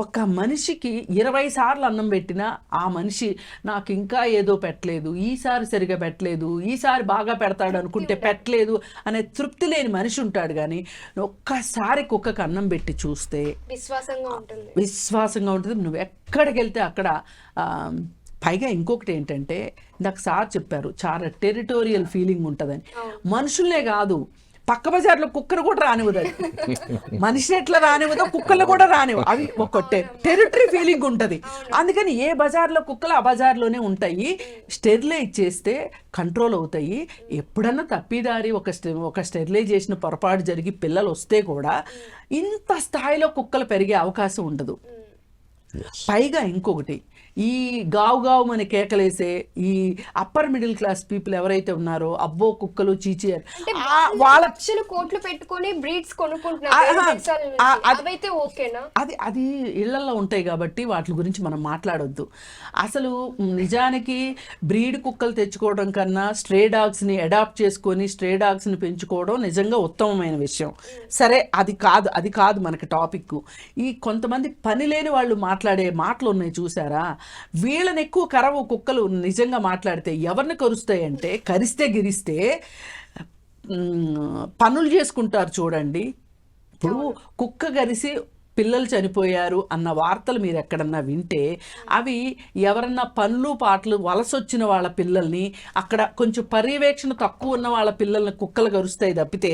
ఒక మనిషికి 20 సార్లు అన్నం పెట్టినా ఆ మనిషి నాకు ఇంకా ఏదో పెట్టలేదు, ఈసారి సరిగా పెట్టలేదు, ఈసారి బాగా పెడతాడు అనుకుంటే పెట్టలేదు అనే తృప్తి లేని మనిషి ఉంటాడు. కానీ ఒక్కసారి కుక్కకు అన్నం పెట్టి చూస్తే విశ్వాసంగా ఉంటుంది. నువ్వు ఎక్కడికి వెళ్తే అక్కడ. పైగా ఇంకొకటి ఏంటంటే, నాకు సార్ చెప్పారు, చాలా టెరిటోరియల్ ఫీలింగ్ ఉంటుందని. మనుషులనే కాదు, పక్క బజార్లో కుక్కను కూడా రానివ్వదు. మనిషిని ఎట్లా రానివ్వదో కుక్కలు కూడా రానివ్వ. అవి ఒక టెరిటరీ ఫీలింగ్ ఉంటుంది. అందుకని ఏ బజార్లో కుక్కలు ఆ బజార్లోనే ఉంటాయి. స్టెరిలైజ్ చేస్తే కంట్రోల్ అవుతాయి. ఎప్పుడన్నా తప్పిదారి ఒక స్టెరిలైజేషన్ పొరపాటు జరిగి పిల్లలు వస్తే కూడా ఇంత స్థాయిలో కుక్కలు పెరిగే అవకాశం ఉండదు. పైగా ఇంకొకటి, ఈ గావు మన కేకలేసే ఈ అప్పర్ మిడిల్ క్లాస్ పీపుల్ ఎవరైతే ఉన్నారో, అబ్బో కుక్కలు చీచి వాళ్ళ కోట్లు పెట్టుకొని బ్రీడ్స్ కొనుక్కుంటున్నారు, అది ఇళ్లలో ఉంటాయి కాబట్టి వాటి గురించి మనం మాట్లాడొద్దు. అసలు నిజానికి బ్రీడ్ కుక్కలు తెచ్చుకోవడం కన్నా స్ట్రే డాగ్స్ని అడాప్ట్ చేసుకొని స్ట్రే డాగ్స్ని పెంచుకోవడం నిజంగా ఉత్తమమైన విషయం. సరే, అది కాదు మనకి టాపిక్. ఈ కొంతమంది పని లేని వాళ్ళు మాట్లాడే మాటలు ఉన్నాయి చూసారా, వీళ్ళని ఎక్కువ కరవు కుక్కలు. నిజంగా మాట్లాడితే ఎవరిని కరుస్తాయంటే, కరిస్తే గిరిస్తే పనులు చేసుకుంటారు చూడండి. ఇప్పుడు కుక్క కరిసి పిల్లలు చనిపోయారు అన్న వార్తలు మీరు ఎక్కడన్నా వింటే, అవి ఎవరన్నా పనులు పాటలు వలసొచ్చిన వాళ్ళ పిల్లల్ని, అక్కడ కొంచెం పర్యవేక్షణ తక్కువ ఉన్న వాళ్ళ పిల్లల్ని కుక్కలు కరుస్తాయి తప్పితే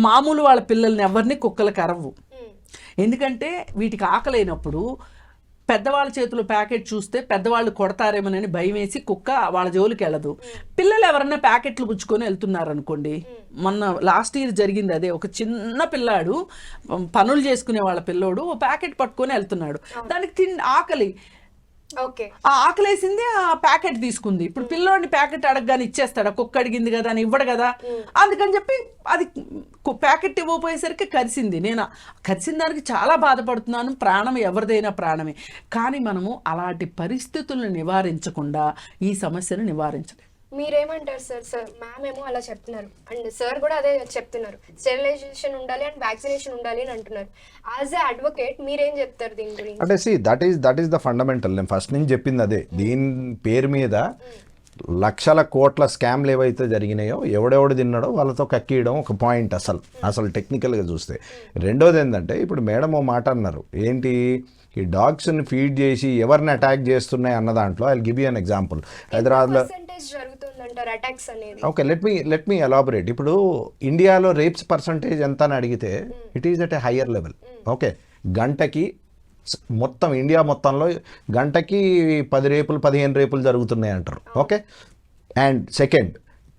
మామూలు వాళ్ళ పిల్లల్ని ఎవరిని కుక్కలు కరవు. ఎందుకంటే వీటికి ఆకలైనప్పుడు పెద్దవాళ్ళ చేతిలో ప్యాకెట్ చూస్తే పెద్దవాళ్ళు కొడతారేమోనని భయం వేసి కుక్క వాళ్ళ జోలికి వెళ్ళదు. పిల్లలు ఎవరన్నా ప్యాకెట్లు పుచ్చుకొని వెళ్తున్నారు అనుకోండి, మొన్న లాస్ట్ ఇయర్ జరిగింది అదే. ఒక చిన్న పిల్లాడు, పనులు చేసుకునే వాళ్ళ పిల్లోడు ఓ ప్యాకెట్ పట్టుకొని వెళ్తున్నాడు. దానికి ఆకలి, ఆ ఆకలేసింది, ఆ ప్యాకెట్ తీసుకుంది. ఇప్పుడు పిల్లోడిని ప్యాకెట్ అడగగానే ఇచ్చేస్తాడా? కుక్క అడిగింది కదా అని ఇవ్వడు కదా. అందుకని చెప్పి అది ప్యాకెట్ ఇవ్వకపోయేసరికి కరిసింది. నేను కరిసిన దానికి చాలా బాధపడుతున్నాను. ప్రాణం ఎవరిదైనా ప్రాణమే. కానీ మనము అలాంటి పరిస్థితులను నివారించకుండా ఈ సమస్యను నివారించలేము. మీరేమంటారు సార్? మ్యామ్ ఏమో అలా చెప్తున్నారు, అండ్ సార్ కూడా అదే చెప్తున్నారు, స్టెరిలైజేషన్ ఉండాలి అండ్ వ్యాక్సినేషన్ ఉండాలి అని అంటున్నారు. యాజ్ ఎ అడ్వకేట్ మీరేం చెప్తారు దీని గురించి? అంటే దట్ ఈస్ ద ఫండమెంటల్. నేను ఫస్ట్ నుంచి చెప్పింది అదే. దీని పేరు మీద లక్షల కోట్ల స్కామ్లు ఏవైతే జరిగినాయో, ఎవడెవడు తిన్నాడో వాళ్ళతో కక్కియడం ఒక పాయింట్ అసలు టెక్నికల్గా చూస్తే. రెండోది ఏంటంటే, ఇప్పుడు మేడం ఓ మాట అన్నారు, ఏంటి ఈ డాగ్స్ని ఫీడ్ చేసి ఎవరిని అటాక్ చేస్తున్నాయి అన్న దాంట్లో I give you an example. హైదరాబాద్లో అంటారు అటాక్స్ అనేది? Okay, let me elaborate. ఇప్పుడు ఇండియాలో రేప్స్ పర్సంటేజ్ ఎంత అని అడిగితే it is at a higher level. Okay, గంటకి మొత్తం ఇండియా మొత్తంలో గంటకి 10 రేపులు 15 రేపులు జరుగుతున్నాయి అంటారు. ఓకే, అండ్ సెకండ్,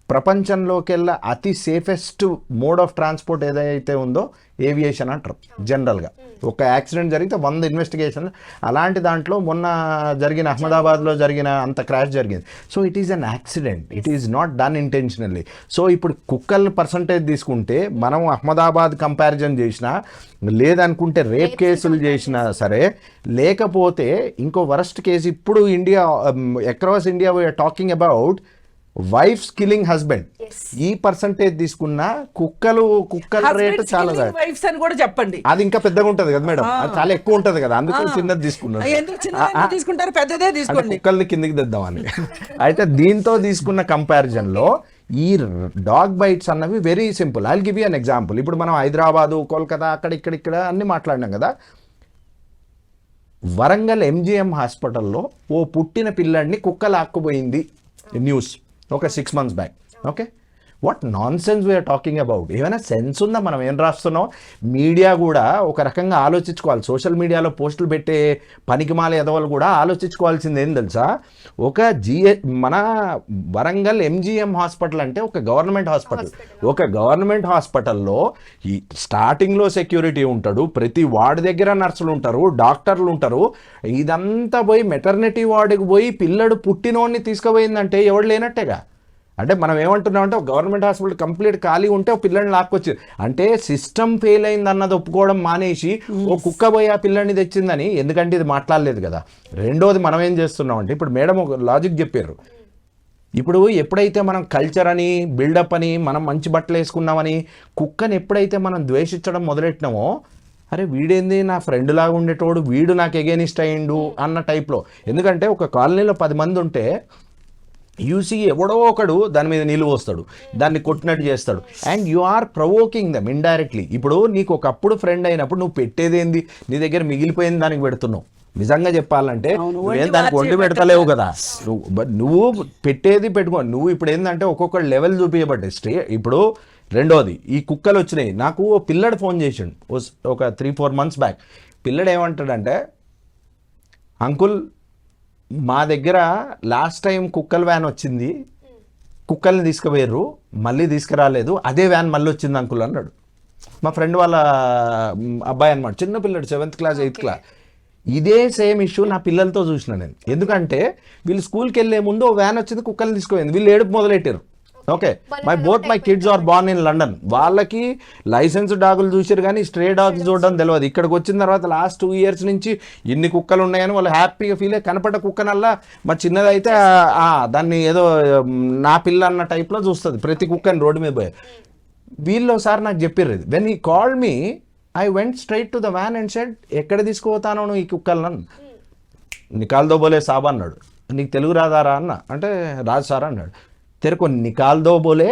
ప్రపంచంలోకెల్లా అతి సేఫెస్ట్ మోడ్ ఆఫ్ ట్రాన్స్పోర్ట్ ఏదైతే ఉందో ఏవియేషన్ అంటారు జనరల్గా. ఒక యాక్సిడెంట్ జరిగితే 100 ఇన్వెస్టిగేషన్, అలాంటి దాంట్లో మొన్న జరిగిన అహ్మదాబాద్లో జరిగిన అంత క్రాష్ జరిగింది. So it is an accident, it is not done intentionally. So ఇప్పుడు కుక్కల పర్సంటేజ్ తీసుకుంటే మనం అహ్మదాబాద్ కంపారిజన్ చేసినా, లేదనుకుంటే రేప్ కేసులు చేసినా సరే, లేకపోతే ఇంకో వరస్ట్ కేసు ఇప్పుడు India across India we're talking about wives killing husband. ఈ పర్సంటేజ్ తీసుకున్న కుక్కల రేటు చాలా వైఫ్స్ అని కూడా చెప్పండి, అది ఇంకా పెద్దగా ఉంటది కదా మేడం, అది చాలా ఎక్కువ ఉంటది కదా, అందుకే చిన్నది తీసుకున్నాను. తీసుకుంటారు, పెద్దదే తీసుకోండి, కుక్కల్ని కిందికి తెద్దామని. అయితే దీంతో తీసుకున్న కంపారిజన్ లో ఈ డాగ్ బైట్స్ అన్నవి very simple. I will give you an example. ఇప్పుడు మనం హైదరాబాదు, కోల్కతా, అక్కడ ఇక్కడ అన్ని మాట్లాడినాం కదా. వరంగల్ MGM హాస్పిటల్లో ఓ పుట్టిన పిల్లాడిని కుక్క లాక్కుపోయింది న్యూస్ ఒక 6 months back. Okay, what nonsense we're talking about? ఏమైనా సెన్స్ ఉందా? మనం ఏం రాస్తున్నాం? మీడియా కూడా ఒక రకంగా ఆలోచించుకోవాలి. సోషల్ మీడియాలో పోస్టులు పెట్టే పనికిమాల ఎదవలు కూడా ఆలోచించుకోవాల్సింది ఏం తెలుసా? మన వరంగల్ MGM హాస్పిటల్ అంటే ఒక గవర్నమెంట్ హాస్పిటల్. ఒక గవర్నమెంట్ హాస్పిటల్లో ఈ స్టార్టింగ్లో సెక్యూరిటీ ఉంటాడు, ప్రతి వార్డు దగ్గర నర్సులు ఉంటారు, డాక్టర్లు ఉంటారు. ఇదంతా పోయి మెటర్నిటీ వార్డుకి పోయి పిల్లడు పుట్టినోడిని తీసుకుపోయిందంటే ఎవడు లేనట్టేగా. అంటే మనం ఏమంటున్నామంటే ఒక గవర్నమెంట్ హాస్పిటల్ కంప్లీట్ ఖాళీ ఉంటే ఒక పిల్లని లాక్కొచ్చింది అంటే సిస్టమ్ ఫెయిల్ అయింది అన్నది ఒప్పుకోవడం మానేసి ఓ కుక్క పోయి ఆ పిల్లని తెచ్చిందని, ఎందుకంటే ఇది మాట్లాడలేదు కదా. రెండోది మనం ఏం చేస్తున్నామంటే, ఇప్పుడు మేడం ఒక లాజిక్ చెప్పారు. ఇప్పుడు ఎప్పుడైతే మనం కల్చర్ అని, బిల్డప్ అని, మనం మంచి బట్టలు వేసుకున్నామని, కుక్కని ఎప్పుడైతే మనం ద్వేషించడం మొదలెట్టినామో, అరే వీడేంది నా ఫ్రెండ్ లాగా ఉండేటోడు, వీడు నాకు ఎగెనిస్ట్ అయ్యిండు అన్న టైప్లో. ఎందుకంటే ఒక కాలనీలో 10 మంది ఉంటే యూసీ ఎవడో ఒకడు దాని మీద నిలువ వస్తాడు, దాన్ని కొట్టినట్టు చేస్తాడు, and you are provoking them indirectly. ఇప్పుడు నీకు ఒకప్పుడు ఫ్రెండ్ అయినప్పుడు నువ్వు పెట్టేదేంది, నీ దగ్గర మిగిలిపోయింది దానికి పెడుతున్నావు. నిజంగా చెప్పాలంటే నువ్వేం దానికి వండి పెడతలేవు కదా, నువ్వు పెట్టేది పెట్టుకో. నువ్వు ఇప్పుడు ఏంటంటే ఒక్కొక్క లెవెల్ చూపించబడ్డాయి. ఇప్పుడు రెండోది, ఈ కుక్కలు వచ్చినాయి. నాకు ఓ పిల్లడు ఫోన్ చేసిండు ఒక 3-4 months బ్యాక్. పిల్లడు ఏమంటాడంటే, అంకుల్ మా దగ్గర లాస్ట్ టైం కుక్కల వ్యాన్ వచ్చింది, కుక్కల్ని తీసుకుపోయారు, మళ్ళీ తీసుకురాలేదు, అదే వ్యాన్ మళ్ళీ వచ్చింది అంకుల్ అన్నాడు. మా ఫ్రెండ్ వాళ్ళ అబ్బాయి అనమాట, చిన్న పిల్లడు 7th class 8th class. ఇదే సేమ్ ఇష్యూ నా పిల్లలతో చూసిన నేను. ఎందుకంటే వీళ్ళు స్కూల్కి వెళ్ళే ముందు ఓ వ్యాన్ వచ్చింది, కుక్కల్ని తీసుకుపోయింది, వీళ్ళు ఏడుపు మొదలెట్టారు. Okay, both my kids are born in London. వాళ్ళకి లైసెన్స్ డాగులు చూసారు కానీ స్ట్రే డాగ్స్ చూడడం తెలియదు. ఇక్కడికి వచ్చిన తర్వాత లాస్ట్ 2 years నుంచి ఇన్ని కుక్కలు ఉన్నాయని వాళ్ళు హ్యాపీగా ఫీల్ అయ్యి, కనపడ్డ కుక్కనల్లా మా చిన్నదైతే దాన్ని ఏదో నా పిల్ల అన్న టైప్లో చూస్తుంది ప్రతి కుక్కని రోడ్డు మీద పోయి. వీళ్ళు ఒకసారి నాకు చెప్పారు ఇది. When he called me, I went straight to the van and said, ఎక్కడ తీసుకుపోతాను నువ్వు ఈ కుక్కలను? నికాల్ దో బోలే సాబ్ అన్నాడు. నీకు తెలుగు రాదారా అన్న అంటే, రాదు సార్ అన్నాడు. तेरे को निकाल दो बोले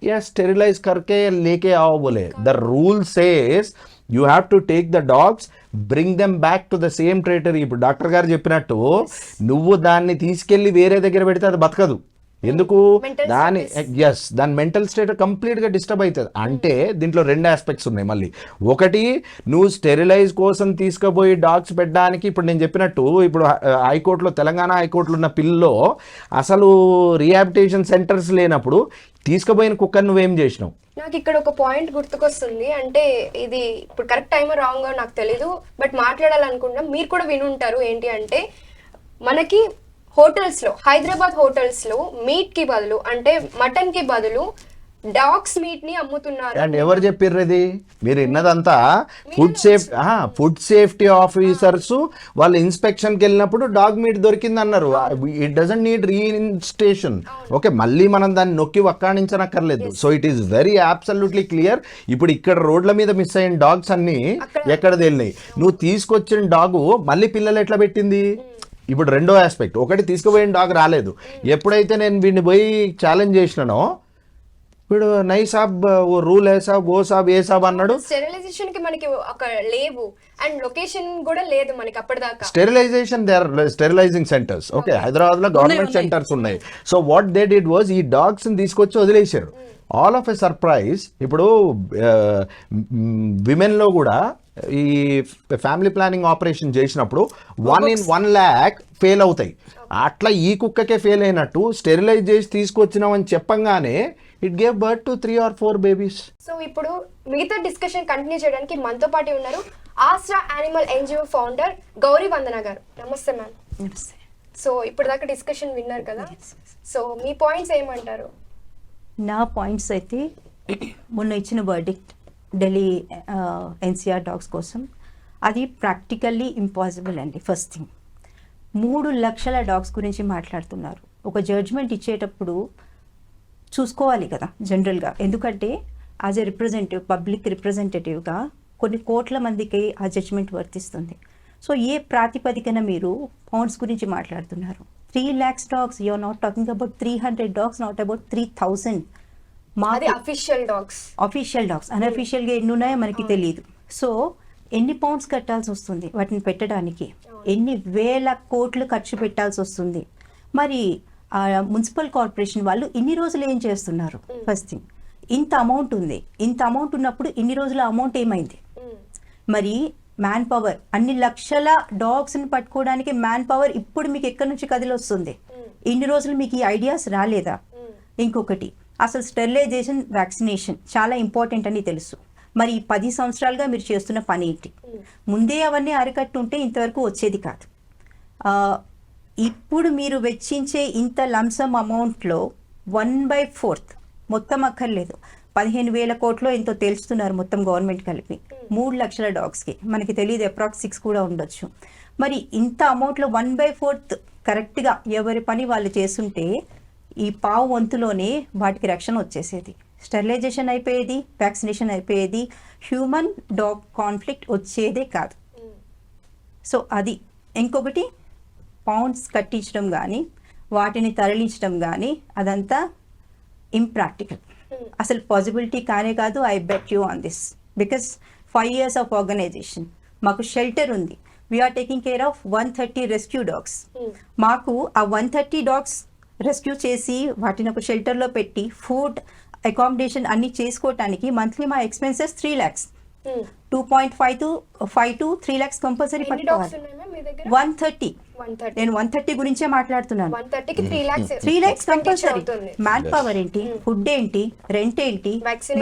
या स्टेरिलाइज करके लेके आओ बोले. The rule says you have to take the dogs, bring them back to the same territory. ఇప్పుడు డాక్టర్ గారు చెప్పినట్టు నువ్వు దాన్ని తీసుకెళ్ళి వేరే దగ్గర పెడితే అది బతకదు. ఎందుకు? దాని దాని మెంటల్ స్టేట్ కంప్లీట్గా డిస్టర్బ్ అవుతుంది. అంటే దీంట్లో 2 ఆస్పెక్ట్స్ ఉన్నాయి మళ్ళీ. ఒకటి, నువ్వు స్టెరిలైజ్ కోసం తీసుకుపోయి డాగ్స్ పెట్టడానికి, ఇప్పుడు నేను చెప్పినట్టు ఇప్పుడు హైకోర్టులో, తెలంగాణ హైకోర్టులో ఉన్న పిల్లో అసలు రీహాబిలిటేషన్ సెంటర్స్ లేనప్పుడు తీసుకుపోయిన కుక్కర్ నువ్వేం చేసినావు? నాకు ఇక్కడ ఒక పాయింట్ గుర్తుకొస్తుంది. అంటే ఇది ఇప్పుడు కరెక్ట్ టైమో రాంగో నాకు తెలీదు, బట్ మాట్లాడాలనుకుంటున్నా, మీరు కూడా వినుంటారు. ఏంటి అంటే, మనకి హోటల్స్ లో, హైదరాబాద్ హోటల్స్ లో మీట్ కి బదులు, అంటే మటన్ కి బదులు డాగ్స్ మీట్ ని అమ్ముతున్నారు. అండ్ ఎవరు చెప్పారు ఇది? మీరు విన్నదంతా ఫుడ్ సేఫ్టీ ఆఫీసర్స్ వాళ్ళు ఇన్స్పెక్షన్కి వెళ్ళినప్పుడు డాగ్ మీట్ దొరికింది అన్నారు. It doesn't need reinstation. Okay, మళ్ళీ మనం దాన్ని నొక్కి వక్కాణించనక్కర్లేదు. So it is very absolutely clear. ఇప్పుడు ఇక్కడ రోడ్ల మీద మిస్ అయిన డాగ్స్ అన్ని ఎక్కడ తేలినాయి? నువ్వు తీసుకొచ్చిన డాగు మళ్ళీ పిల్లలు ఎట్లా పెట్టింది? ఇప్పుడు రెండో ఆస్పెక్ట్, ఒకటి తీసుకుపోయిన డాగ్ రాలేదు. ఎప్పుడైతే నేను వీడిని పోయి ఛాలెంజ్ చేసినానో, ఇప్పుడు నై సాబ్ ఓ రూల్ ఏ సాబ్ ఓ సాబ్ ఏ సాబ్ అన్నాడు. స్టెరిలైజేషన్ కి మనకి ఒక లేవు అండ్ లొకేషన్ కూడా లేదు మనకి అప్పటిదాకా. Sterilisation they are sterilising centres. Okay, Hyderabad లో గవర్నమెంట్ సెంటర్స్ ఉన్నాయి. So what they did was ఈ డాగ్స్ ని తీసుకొచ్చి వదిలేశారు. ఆల్ ఆఫ్ ఎ సర్ప్రైజ్ ఇప్పుడు విమెన్ లో కూడా ఈ ఫ్యామిలీ ప్లానింగ్ ఆపరేషన్ చేసినప్పుడు 1 in 1 lakh ఫెయిల్ అవుతాయి. అట్లా ఈ కుక్కకే ఫెయిల్ అయినట్టు స్టెరిలైజ్ చేసి తీసుకొచ్చినామని చెప్పంగానే it gave birth to 3 or 4 babies. So ఇప్పుడు మిగతా డిస్కషన్ కంటిన్యూ చేయడానికి మనతో పాటు ఉన్నారు ఆస్ట్రా యానిమల్ ఎన్జిఓ ఫౌండర్ గౌరీ వందన గారు. నమస్తే మ్యామ్. సో ఇప్పుడు దాకా డిస్కషన్ విన్నారు కదా, సో మీ పాయింట్స్ ఏమంటారు? నా పాయింట్స్ అయితే మొన్న ఇచ్చిన వర్డిక్ట్ ఢిల్లీ ఎన్సీఆర్ డాగ్స్ కోసం అది ప్రాక్టికల్లీ ఇంపాసిబుల్ అండి. ఫస్ట్ థింగ్ 3 లక్షల డాగ్స్ గురించి మాట్లాడుతున్నారు. ఒక జడ్జ్మెంట్ ఇచ్చేటప్పుడు చూసుకోవాలి కదా జనరల్గా, ఎందుకంటే యాజ్ ఎ రిప్రజెంటేటివ్ పబ్లిక్ రిప్రజెంటేటివ్గా కొన్ని కోట్ల మందికి ఆ జడ్జ్మెంట్ వర్తిస్తుంది. సో ఏ ప్రాతిపదికన మీరు పౌండ్స్ గురించి మాట్లాడుతున్నారు? 3 lakhs dogs, you're not talking about 300 dogs, not about 3,000. అది అఫీషియల్ డాగ్స్. అఫీషియల్ డాగ్స్, అన్అఫీషియల్గా ఎన్ని ఉన్నాయో మనకి తెలియదు. సో ఎన్ని పౌండ్స్ కట్టాల్సి వస్తుంది వాటిని పెట్టడానికి? ఎన్ని వేల కోట్లు ఖర్చు పెట్టాల్సి వస్తుంది? మరి మున్సిపల్ కార్పొరేషన్ వాళ్ళు ఇన్ని రోజులు ఏం చేస్తున్నారు? ఫస్ట్ థింగ్, ఇంత అమౌంట్ ఉంది, ఇంత అమౌంట్ ఉన్నప్పుడు ఇన్ని రోజుల అమౌంట్ ఏమైంది? మరి మ్యాన్ పవర్, అన్ని లక్షల డాగ్స్ని పట్టుకోవడానికి మ్యాన్ పవర్ ఇప్పుడు మీకు ఎక్కడి నుంచి కదిలొస్తుంది? ఇన్ని రోజులు మీకు ఈ ఐడియాస్ రాలేదా? ఇంకొకటి, అసలు స్టెరిలైజేషన్ వ్యాక్సినేషన్ చాలా ఇంపార్టెంట్ అని తెలుసు. మరి 10 సంవత్సరాలుగా మీరు చేస్తున్న పని ఏంటి? ముందే అవన్నీ అరికట్టుంటే ఇంతవరకు వచ్చేది కాదు. ఇప్పుడు మీరు వెచ్చించే ఇంత లంసమ్ అమౌంట్లో 1/4 మొత్తం అక్కర్లేదు, 15,000 కోట్లు ఎంతో తెలుస్తున్నారు మొత్తం గవర్నమెంట్ కలిపి 3 లక్షల డాగ్స్కి. మనకి తెలియదు, అప్రాక్స్ 6 కూడా ఉండొచ్చు. మరి ఇంత అమౌంట్లో 1/4 కరెక్ట్గా ఎవరి పని వాళ్ళు చేస్తుంటే ఈ పావు వంతులోనే వాటికి రక్షణ వచ్చేసేది. స్టెరిలైజేషన్ అయిపోయేది, వ్యాక్సినేషన్ అయిపోయేది, హ్యూమన్ డాగ్ కాన్ఫ్లిక్ట్ వచ్చేదే కాదు. సో అది. ఇంకొకటి, పౌండ్స్ కట్టించడం కానీ వాటిని తరలించడం కానీ అదంతా ఇంప్రాక్టికల్, అసలు పాసిబిలిటీ కానే కాదు. I bet you on this because 5 years of organization, మాకు షెల్టర్ ఉంది, we are taking care of 130 rescue dogs. మాకు ఆ 130 డాగ్స్ రెస్క్యూ చేసి వాటిని ఒక షెల్టర్లో పెట్టి ఫుడ్ అకామిడేషన్ అన్ని చేసుకోవటానికి మంత్లీ మా expenses 3 lakhs, 2.5 to 3 lakhs compulsory పట్టుకోవాలి. 130, నేను 130 గురించే మాట్లాడుతున్నాను. 3 lakhs కంపల్సరీ. మ్యాన్ పవర్ ఏంటి, ఫుడ్ ఏంటి, రెంట్ ఏంటి,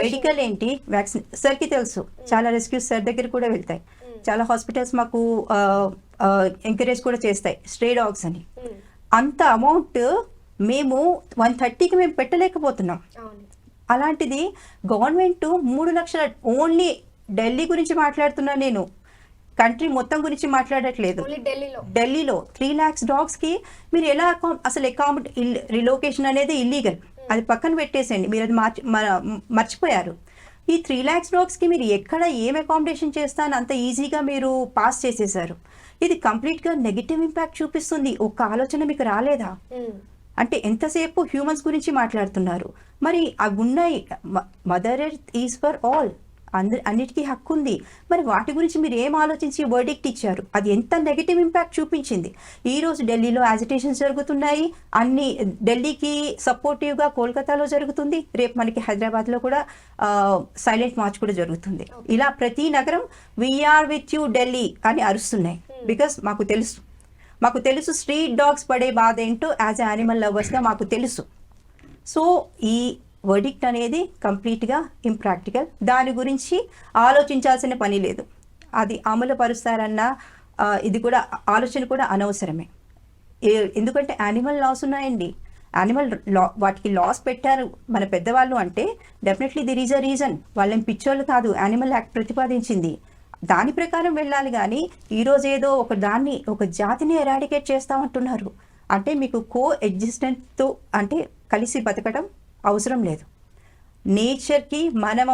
మెడికల్ ఏంటి, వ్యాక్సిన్ సార్కి తెలుసు. చాలా రెస్క్యూస్ సార్ దగ్గర కూడా వెళ్తాయి, చాలా హాస్పిటల్స్ మాకు ఎంకరేజ్ కూడా చేస్తాయి స్ట్రే డాగ్స్ అని. అంత అమౌంట్ మేము 130కి మేము పెట్టలేకపోతున్నాం. అలాంటిది గవర్నమెంట్ 3 లక్షల, ఓన్లీ ఢిల్లీ గురించి మాట్లాడుతున్నా నేను, కంట్రీ మొత్తం గురించి మాట్లాడట్లేదు. ఢిల్లీలో 3 lakhs డాగ్స్కి మీరు ఎలా అసలు రిలోకేషన్ అనేది ఇల్లీగల్, అది పక్కన పెట్టేసేయండి, మీరు అది మర్చిపోయారు. ఈ 3 lakhs డాగ్స్కి మీరు ఎక్కడ ఏం అకామిడేషన్ చేస్తాను అంత ఈజీగా మీరు పాస్ చేసేసారు. ఇది కంప్లీట్గా నెగిటివ్ ఇంపాక్ట్ చూపిస్తుంది. ఒక్క ఆలోచన మీకు రాలేదా? అంటే ఎంతసేపు హ్యూమన్స్ గురించి మాట్లాడుతున్నారు. మరి అవి ఉన్నాయి, mother earth is for all, అన్నిటికీ హక్కు ఉంది. మరి వాటి గురించి మీరు ఏం ఆలోచించి వర్డిక్ట్ ఇచ్చారు? అది ఎంత నెగిటివ్ ఇంపాక్ట్ చూపించింది. ఈరోజు ఢిల్లీలో యాజిటేషన్స్ జరుగుతున్నాయి, అన్ని ఢిల్లీకి సపోర్టివ్గా కోల్కతాలో జరుగుతుంది, రేపు మనకి హైదరాబాద్లో కూడా సైలెంట్ మార్చ్ కూడా జరుగుతుంది. ఇలా ప్రతి నగరం వీఆర్ విత్ యూ ఢిల్లీ అని అరుస్తున్నాయి. బికాస్ మాకు తెలుసు స్ట్రీట్ డాగ్స్ పడే బాధ ఏంటో యాజ్ ఎ యానిమల్ లవర్స్గా మాకు తెలుసు. సో ఈ వర్డిక్ట్ అనేది కంప్లీట్గా ఇంప్రాక్టికల్, దాని గురించి ఆలోచించాల్సిన పని లేదు. అది అమలు పరుస్తారన్న ఇది కూడా ఆలోచన కూడా అనవసరమే. ఎందుకంటే యానిమల్ లాస్ ఉన్నాయండి, యానిమల్ వాటికి లాస్ పెట్టారు మన పెద్దవాళ్ళు అంటే డెఫినెట్లీ దిర్ ఈజ్ అ రీజన్. వాళ్ళేం పిచ్చోళ్ళు కాదు, యానిమల్ యాక్ట్ ప్రతిపాదించింది, దాని ప్రకారం వెళ్ళాలి. కానీ ఈరోజు ఏదో ఒక జాతిని ఎరాడికేట్ చేస్తామంటున్నారు. అంటే మీకు కో ఎగ్జిస్టెంట్తో అంటే కలిసి బతకడం అవసరం లేదు. నేచర్కి మనం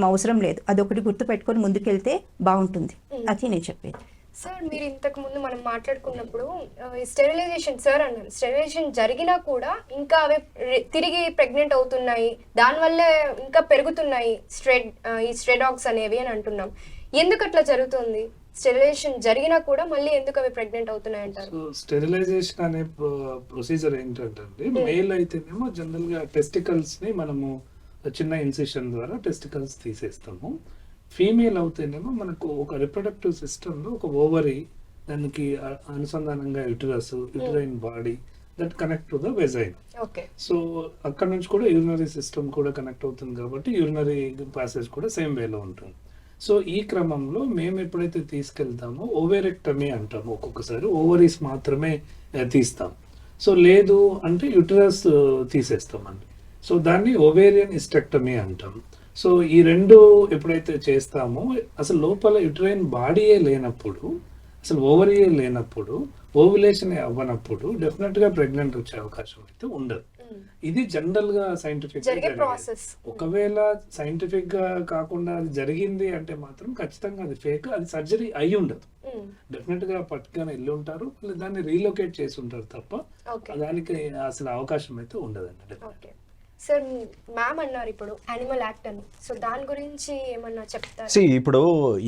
అవసరం లేదు, అదొకటి గుర్తుపెట్టుకొని ముందుకెళ్తే బాగుంటుంది. అది నేను చెప్పేది. సార్ మీరు ఇంతకు ముందు మనం మాట్లాడుకున్నప్పుడు స్టెరిలైజేషన్ సార్ అన్నారు, స్టెరిలైజేషన్ జరిగినా కూడా ఇంకా అవి తిరిగి ప్రెగ్నెంట్ అవుతున్నాయి, దానివల్ల ఇంకా పెరుగుతున్నాయి ఈ స్ట్రే డాగ్స్ అనేవి అని అంటున్నాం. ఎందుకు అట్లా జరుగుతుంది? స్టెరిలైజేషన్ జరిగినా కూడా మళ్ళీ ఎందుకు అవి ప్రెగ్నెంట్ అవుతున్నాయి అంటారు? సో స్టెరిలైజేషన్ అనే ప్రొసీజర్ ఏంటంటే మేల్ అయితేనేమో జనరల్ గా టెస్టికల్స్ ని మనము చిన్న ఇన్సిషన్ ద్వారా టెస్టికల్స్ తీసేస్తాము. ఫీమేల్ అవుతేనేమో మనకు ఒక రిప్రొడక్టివ్ సిస్టంలో ఒక ఓవరీ, దానికి అనుసంధానంగా uterine body that connect to the vagina. Okay. So అక్కడ నుంచి కూడా యూరినరీ సిస్టమ్ కూడా కనెక్ట్ అవుతుంది కాబట్టి యూరినరీ ప్యాసేజ్ కూడా సేమ్ వేలో ఉంటుంది. సో ఈ క్రమంలో మేము ఎప్పుడైతే తీసుకెళ్తామో ఓవెరెక్టమీ అంటాము, ఒక్కొక్కసారి ఓవరీస్ మాత్రమే తీస్తాం. సో లేదు అంటే యుటరస్ తీసేస్తామండి. సో దాన్ని ఓవేరియన్ హిస్టెక్టమీ అంటాం. సో ఈ రెండు ఎప్పుడైతే చేస్తామో అసలు లోపల యుటరైన్ బాడీయే లేనప్పుడు, అసలు ఓవరీయే లేనప్పుడు, ఓవులేషన్ అవ్వనప్పుడు డెఫినెట్ గా ప్రెగ్నెంట్ వచ్చే అవకాశం అయితే ఉండదు. ఇది జనరల్ గా సైంటిఫిక్ ప్రాసెస్. ఒకవేళ సైంటిఫిక్ గా కాకుండా అది జరిగింది అంటే మాత్రం ఖచ్చితంగా అది ఫేక్, అది సర్జరీ అయి ఉండదు. డెఫినెట్ గా పట్టుకొని వెళ్ళి ఉంటారు, దాన్ని రీలొకేట్ చేసి ఉంటారు తప్ప దానికి అసలు అవకాశం అయితే ఉండదండి. సార్ మ్యామ్ అన్నారు ఇప్పుడు యానిమల్ యాక్ట్ అని, సో దాని గురించి ఏమన్నా చెప్తారు? సి ఇప్పుడు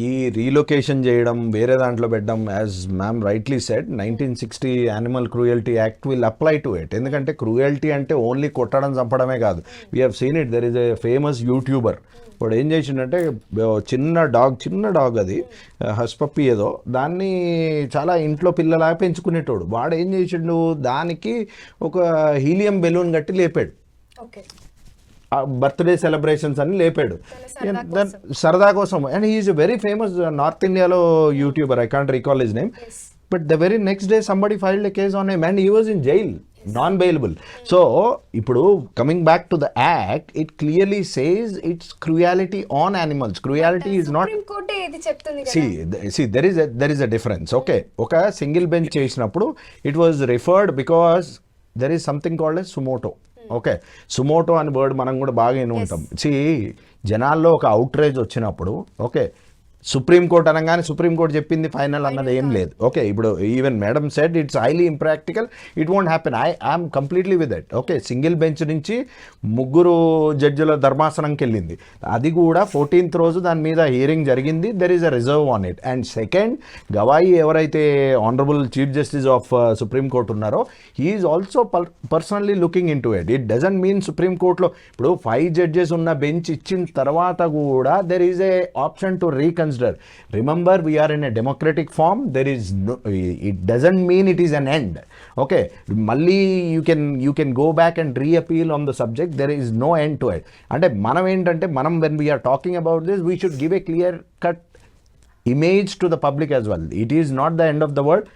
ఈ రీలొకేషన్ చేయడం, వేరే దాంట్లో పెట్టడం, as ma'am rightly said 1960 animal cruelty act will apply to it. ఎందుకంటే క్రూయల్టీ అంటే ఓన్లీ కొట్టడం చంపడమే కాదు. We have seen it. There is a famous YouTuber, వాడు ఏం చేసిండంటే చిన్న డాగ్ అది హస్ పప్పీ ఏదో, దాన్ని చాలా ఇంట్లో పిల్లలా పెంచుకునేటోడు. వాడు ఏం చేసిండు, దానికి ఒక హీలియం బెలూన్ కట్టి లేపాడు, బర్త్డే సెలబ్రేషన్స్ అని లేపాడు సరదా కోసం. And he is very famous north ఇండియాలో YouTuber, I can't recall his name. But the very next day somebody filed a case on him and he was in jail, non bailable. So ఇప్పుడు coming back to the act, it clearly says it's cruelty on animals. Cruelty is not, there is a difference. Okay, ఒక single bench చేసినప్పుడు it was referred because there is something called yes suo motu. Okay, suo motu అని word మనం కూడా బాగా విని ఉంటాం. జనాల్లో ఒక అవుట్రేజ్ వచ్చినప్పుడు, ఓకే, సుప్రీంకోర్టు అనగానే సుప్రీంకోర్టు చెప్పింది ఫైనల్ అన్నది ఏం లేదు. ఓకే, ఇప్పుడు even madam said it's highly impractical, it won't happen. I'm completely with it. Okay, single bench నుంచి 3 జడ్జిల ధర్మాసనంకి వెళ్ళింది, అది కూడా 14th రోజు దాని మీద హియరింగ్ జరిగింది. There is a reserve on it. And second, Gavai ఎవరైతే honourable chief justice of supreme court ఉన్నారో, he is also personally looking in to it. It doesn't mean సుప్రీంకోర్టులో ఇప్పుడు 5 జడ్జెస్ ఉన్న బెంచ్ ఇచ్చిన తర్వాత కూడా there is a option to reconsider. Remember, we are in a democratic form. There is no, it doesn't mean it is an end. Okay, malli you can go back and reappeal on the subject. There is no end to it. Ante manam entante manam when we are talking about this, we should give a clear cut image to the public as well. It is not the end of the world.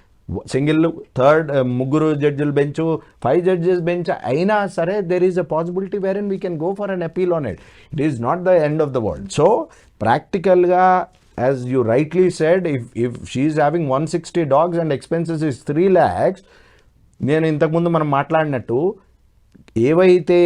Single third 3 జడ్జిల bench 5 judges bench అయినా సరే there is a possibility wherein we can go for an appeal on it. It is not the end of the world. So ప్రాక్టికల్గా as you rightly said, if she is having 160 dogs and expenses is 3 lakhs, నేను ఇంతకుముందు మనం మాట్లాడినట్టు ఏవైతే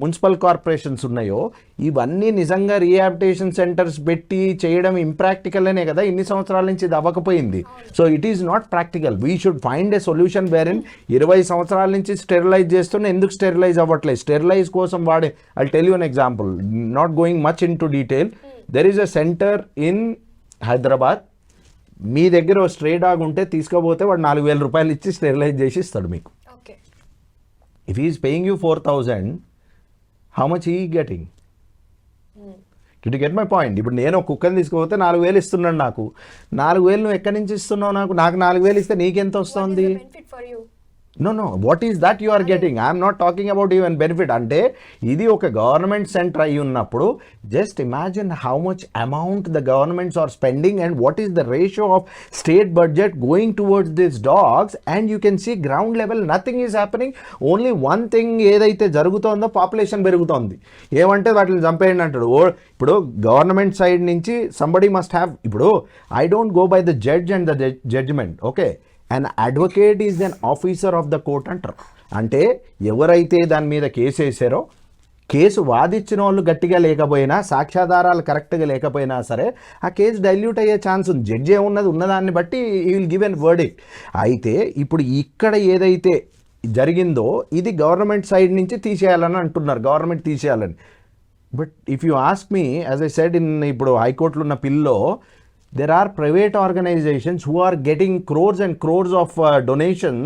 municipal corporations ఉన్నాయో ఇవన్నీ నిజంగా rehabilitation centres పెట్టి చేయడం ఇంప్రాక్టికల్ అనే కదా ఇన్ని సంవత్సరాల నుంచి ఇది అవ్వకపోయింది. So it is not practical. We should find a solution wherein 20 సంవత్సరాల నుంచి స్టెరిలైజ్ చేస్తున్నా ఎందుకు స్టెరిలైజ్ అవ్వట్లేదు? స్టెరిలైజ్ కోసం వాడే, I tell you an example, not going much in to detail. There is a centre in Hyderabad. మీ దగ్గర ఓ స్ట్రే డాగ్ ఉంటే తీసుకోపోతే వాడు 4,000 రూపాయలు ఇచ్చి స్టెరిలైజ్ చేసి ఇస్తాడు మీకు. If he is paying you 4,000, how much he is getting? Did you get my point? ఇప్పుడు నేను కుక్కని తీసుకుపోతే 4,000 ఇస్తున్నాడు నాకు. 4,000 నువ్వు ఎక్కడి నుంచి ఇస్తున్నావు? నాకు 4,000 ఇస్తే నీకెంత వస్తుంది? No, what is that you are getting? I am not talking about even benefit. అంటే ఇది ఒక గవర్నమెంట్ సెంటర్ అయి ఉన్నప్పుడు just imagine how much amount the governments are spending and what is the ratio of state budget going towards this dogs and you can see ground level nothing is happening. Only one thing ఏదైతే జరుగుతోందో population పెరుగుతోంది. ఏమంటే వాటిని చంపేయండి అంటాడు. ఇప్పుడు government side నుంచి somebody must have. ఇప్పుడు I don't go by the judge and the judgment. Okay, an advocate is an officer of the court అంటారు. అంటే ఎవరైతే దాని మీద కేసు వేసారో కేసు వాదించిన వాళ్ళు గట్టిగా లేకపోయినా, సాక్ష్యాధారాలు కరెక్ట్గా లేకపోయినా సరే ఆ కేసు డైల్యూట్ అయ్యే ఛాన్స్ ఉంది. జడ్జి ఉన్నదాన్ని బట్టి ఈ విల్ గివ్ ఎన్ వర్డిక్ట్. అయితే ఇప్పుడు ఇక్కడ ఏదైతే జరిగిందో ఇది గవర్నమెంట్ సైడ్ నుంచి తీసేయాలని అంటున్నారు, గవర్నమెంట్ తీసేయాలని. But if you ask me, as I said in ఇప్పుడు హైకోర్టులో ఉన్న పిల్లో, there are private organizations who are getting crores and crores of donations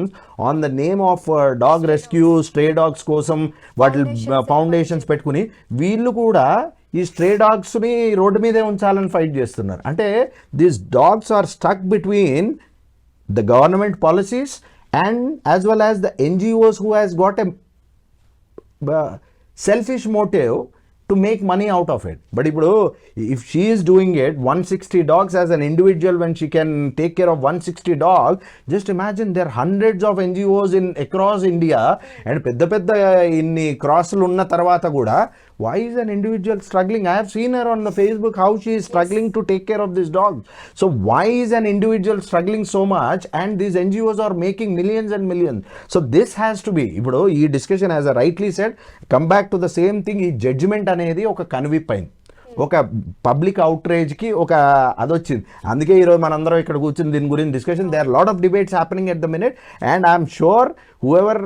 on the name of dog rescue, stray dogs కోసం వాటి ఫౌండేషన్స్ పెట్టుకుని వీళ్ళు కూడా ఈ స్ట్రే డాగ్స్ని రోడ్డు మీదే ఉంచాలని ఫైట్ చేస్తున్నారు. అంటే these dogs are stuck between the government policies and as well as the NGOs who has got a selfish motive to make money out of it. But if she is doing it 160 dogs as an individual, when she can take care of 160 dogs, just imagine there are hundreds of NGOs across India and pedda inni crosslu unna tarvata kuda why is an individual struggling? I have seen her on the Facebook how she is struggling to take care of this dog. So why is an individual struggling so much and these NGOs are making millions and millions? So this has to be, ipudu ee discussion, as I rightly said, come back to the same thing. Ee judgment అనేది ఒక కన్విప్ అయింది, ఒక public అవుట్రేజ్కి ఒక అదొచ్చింది. అందుకే ఈరోజు మనందరం ఇక్కడ కూర్చుని దీని గురించి discussion. They are lot of debates happening at the minute and I'm sure whoever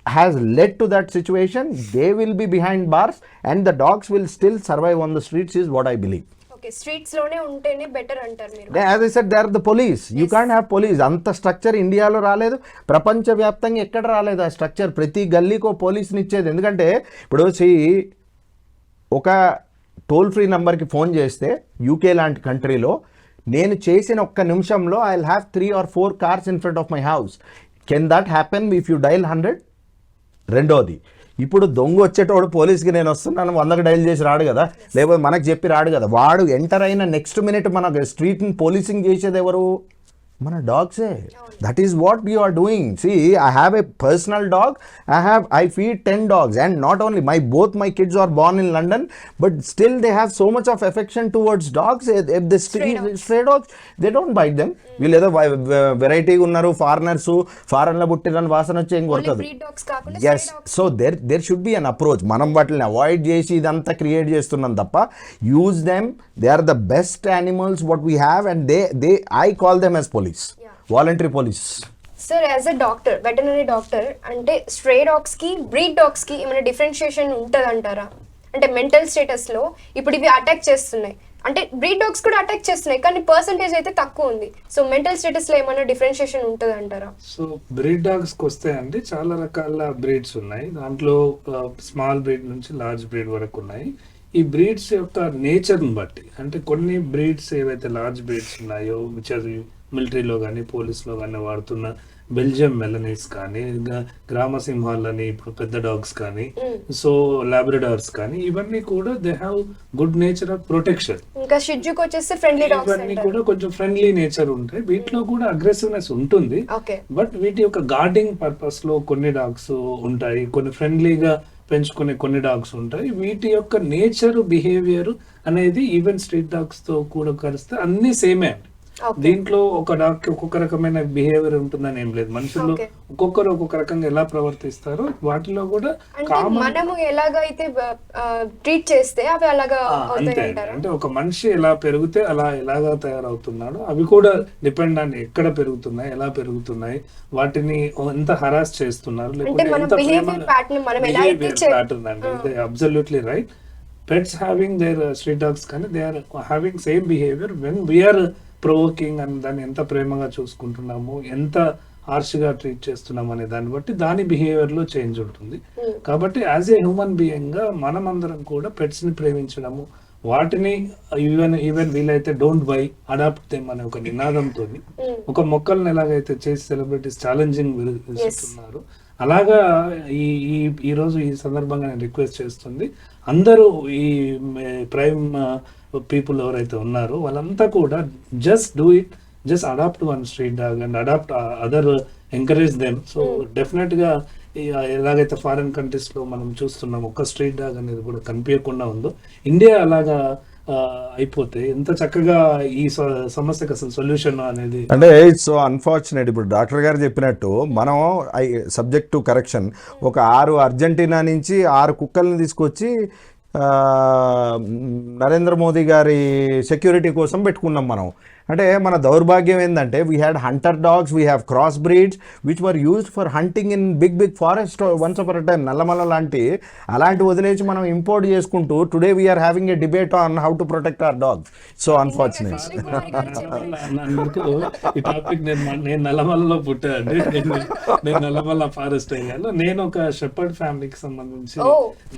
has led to that situation, they will be behind bars and the dogs will still survive on the streets is what I believe. Okay, streets లోనే ఉంటేనే better అంటారు మీరు. As I said, they are the police. You can't have police. అంత structure ఇండియాలో రాలేదు, ప్రపంచవ్యాప్తంగా ఎక్కడ రాలేదు ఆ స్ట్రక్చర్. ప్రతి గల్లీకో పోలీస్ని ఇచ్చేది. ఎందుకంటే ఇప్పుడు ఒక టోల్ ఫ్రీ నెంబర్కి ఫోన్ చేస్తే యూకే లాంటి కంట్రీలో నేను చేసిన ఒక్క నిమిషంలో I will have 3 or 4 cars in front of my house. Can that happen if you dial 100? రెండోది, ఇప్పుడు దొంగ వచ్చేటోడు పోలీస్కి నేను వస్తున్నాను 100కి డైల్ చేసి రాడు కదా, లేకపోతే మనకు చెప్పి రాడు కదా. వాడు ఎంటర్ అయిన నెక్స్ట్ మినిట్ మన స్ట్రీట్ని పోలీసింగ్ చేసేది ఎవరు? మన డాగ్సే. That is what you are doing. See, I have a personal dog, I feed 10 dogs and not only both my kids are born in London, but still they have so much of affection towards dogs. If the stray dogs, they don't bite them. వీళ్ళు ఏదో వెరైటీగా ఉన్నారు, ఫారెన్లో పుట్టిన వాసన వచ్చి ఏం కొరకదు. Yes, so there should be an approach. మనం వాటిని అవాయిడ్ చేసి ఇదంతా క్రియేట్ చేస్తున్నాం తప్ప, use them. They are the best animals what we have and they I call them as police, voluntary police. Sir, as a doctor, veterinary doctor, అంటే stray dogs కి breed dogs కి ఏమైనా differentiation ఉంటుంది అంటారా? అంటే mental status లో ఇప్పుడు ఇవి అటాక్ చేస్తున్నాయి, అంటే బ్రీడ్ డాగ్స్ కూడా అటాక్ చేస్తున్నాయి కానీ పర్సంటేజ్ అయితే తక్కువ ఉంది. సో మెంటల్ స్టేటస్ లో ఏమైనా డిఫరెన్షియేషన్ ఉంటుంది అంటారా? సో బ్రీడ్ డాగ్స్ కి వస్తే అండి చాలా రకాల బ్రీడ్స్ ఉన్నాయి. దాంట్లో స్మాల్ బ్రీడ్ నుంచి లార్జ్ బ్రీడ్ వరకు ఉన్నాయి. ఈ బ్రీడ్స్ యొక్క నేచర్ని బట్టి, అంటే కొన్ని బ్రీడ్స్ ఏవైతే లార్జ్ బ్రీడ్స్ ఉన్నాయో, మిలిటరీలో కానీ పోలీస్లో కానీ వాడుతున్న బెల్జియం మెలనీస్ కానీ, గ్రామ సింహాలని ఇప్పుడు పెద్ద డాగ్స్ కానీ, సో లాబ్రడార్స్ కానీ, ఇవన్నీ కూడా they have good nature of protection. ఇంకా షిడ్జుకి వచ్చేస్తే ఫ్రెండ్లీ డాగ్స్, ఇవన్నీ కూడా కొంచెం ఫ్రెండ్లీ నేచర్ ఉంటాయి. వీటిలో కూడా అగ్రెసివ్నెస్ ఉంటుంది, బట్ వీటి యొక్క గార్డింగ్ పర్పస్ లో కొన్ని డాగ్స్ ఉంటాయి, కొన్ని ఫ్రెండ్లీగా పెంచుకునే కొన్ని డాగ్స్ ఉంటాయి. వీటి యొక్క నేచర్, బిహేవియర్ అనేది ఈవెన్ స్ట్రీట్ డాగ్స్ తో కూడా కలిస్తే అన్ని సేమే అండి. దీంట్లో ఒక డాగ్ కి ఒక్కొక్క రకమైన బిహేవియర్ ఉంటుందని ఏం లేదు. మనుషులు ఒక్కొక్కరు ఒక్కొక్క రకంగా ఎలా ప్రవర్తిస్తారో వాటిలో కూడా మనము ఎలాగైతే ట్రీట్ చేస్తే అవి అలాగా అంతే. అంటే ఒక మనిషి ఎలా పెరిగితే ఎలాగా తయారవుతున్నాడో అవి కూడా డిపెండ్ ఆన్ ఎక్కడ పెరుగుతున్నాయి, ఎలా పెరుగుతున్నాయి, వాటిని ఎంత హరాస్ చేస్తున్నారు, లేకపోతే ఎంత ప్యాటర్న్ అండి. Absolutely right. Pets having their street dogs కానీ they are having same behaviour when we're provoking అని, దాన్ని ఎంత ప్రేమగా చూసుకుంటున్నాము, ఎంత హార్ష్గా ట్రీట్ చేస్తున్నాం అనే దాన్ని బట్టి దాని బిహేవియర్ లో చేంజ్ ఉంటుంది. కాబట్టి యాజ్ ఏ హ్యూమన్ బీయింగ్ గా మనం అందరం కూడా పెట్స్ ని ప్రేమించడము, వాటిని ఈవెన్ వీలైతే డోంట్ బై, అడాప్ట్ దెమ్ అనే ఒక నినాదంతో ఒక మొక్కల్ని ఎలాగైతే చేసి సెలబ్రిటీస్ ఛాలెంజింగ్ విసురుతున్నారు, అలాగా ఈ రోజు ఈ సందర్భంగా నేను రిక్వెస్ట్ చేస్తుంది, అందరూ ఈ ప్రైమ్ పీపుల్ ఎవరైతే ఉన్నారో వాళ్ళంతా కూడా just do it, just adopt one street dog and adopt other, encourage them. So definite గా ఎలాగైతే ఫారిన్ కంట్రీస్ లో మనం చూస్తున్నాం ఒక్క స్ట్రీట్ డాగ్ అనేది కూడా కనిపించకుండా ఉందో, ఇండియా అలాగా అయిపోతే ఎంత చక్కగా ఈ సమస్యకు అసలు సొల్యూషన్ అనేది. అంటే ఇట్స్ సో అన్ఫార్చునేట్. ఇప్పుడు డాక్టర్ గారు చెప్పినట్టు మనం సబ్జెక్ట్ టు కరెక్షన్, ఒక 6 అర్జెంటీనా నుంచి 6 కుక్కల్ని తీసుకొచ్చి నరేంద్ర మోదీ గారి సెక్యూరిటీ కోసం పెట్టుకున్నాం మనం. అంటే మన దౌర్భాగ్యం ఏంటంటే we had hunter dogs, we have cross breeds which were used for hunting in big forest once upon time. Nallamala అలాంటి వదిలేసి మనం ఇంపోర్ట్ చేసుకుంటూ today we are having a debate on how to protect our dogs. So unfortunate. ఈ topic నేను నల్లమల్లలో పుట్టానండి. నేను Nallamala forest ఏరియాలో, నేను ఒక షెపర్డ్ ఫ్యామిలీకి సంబంధించి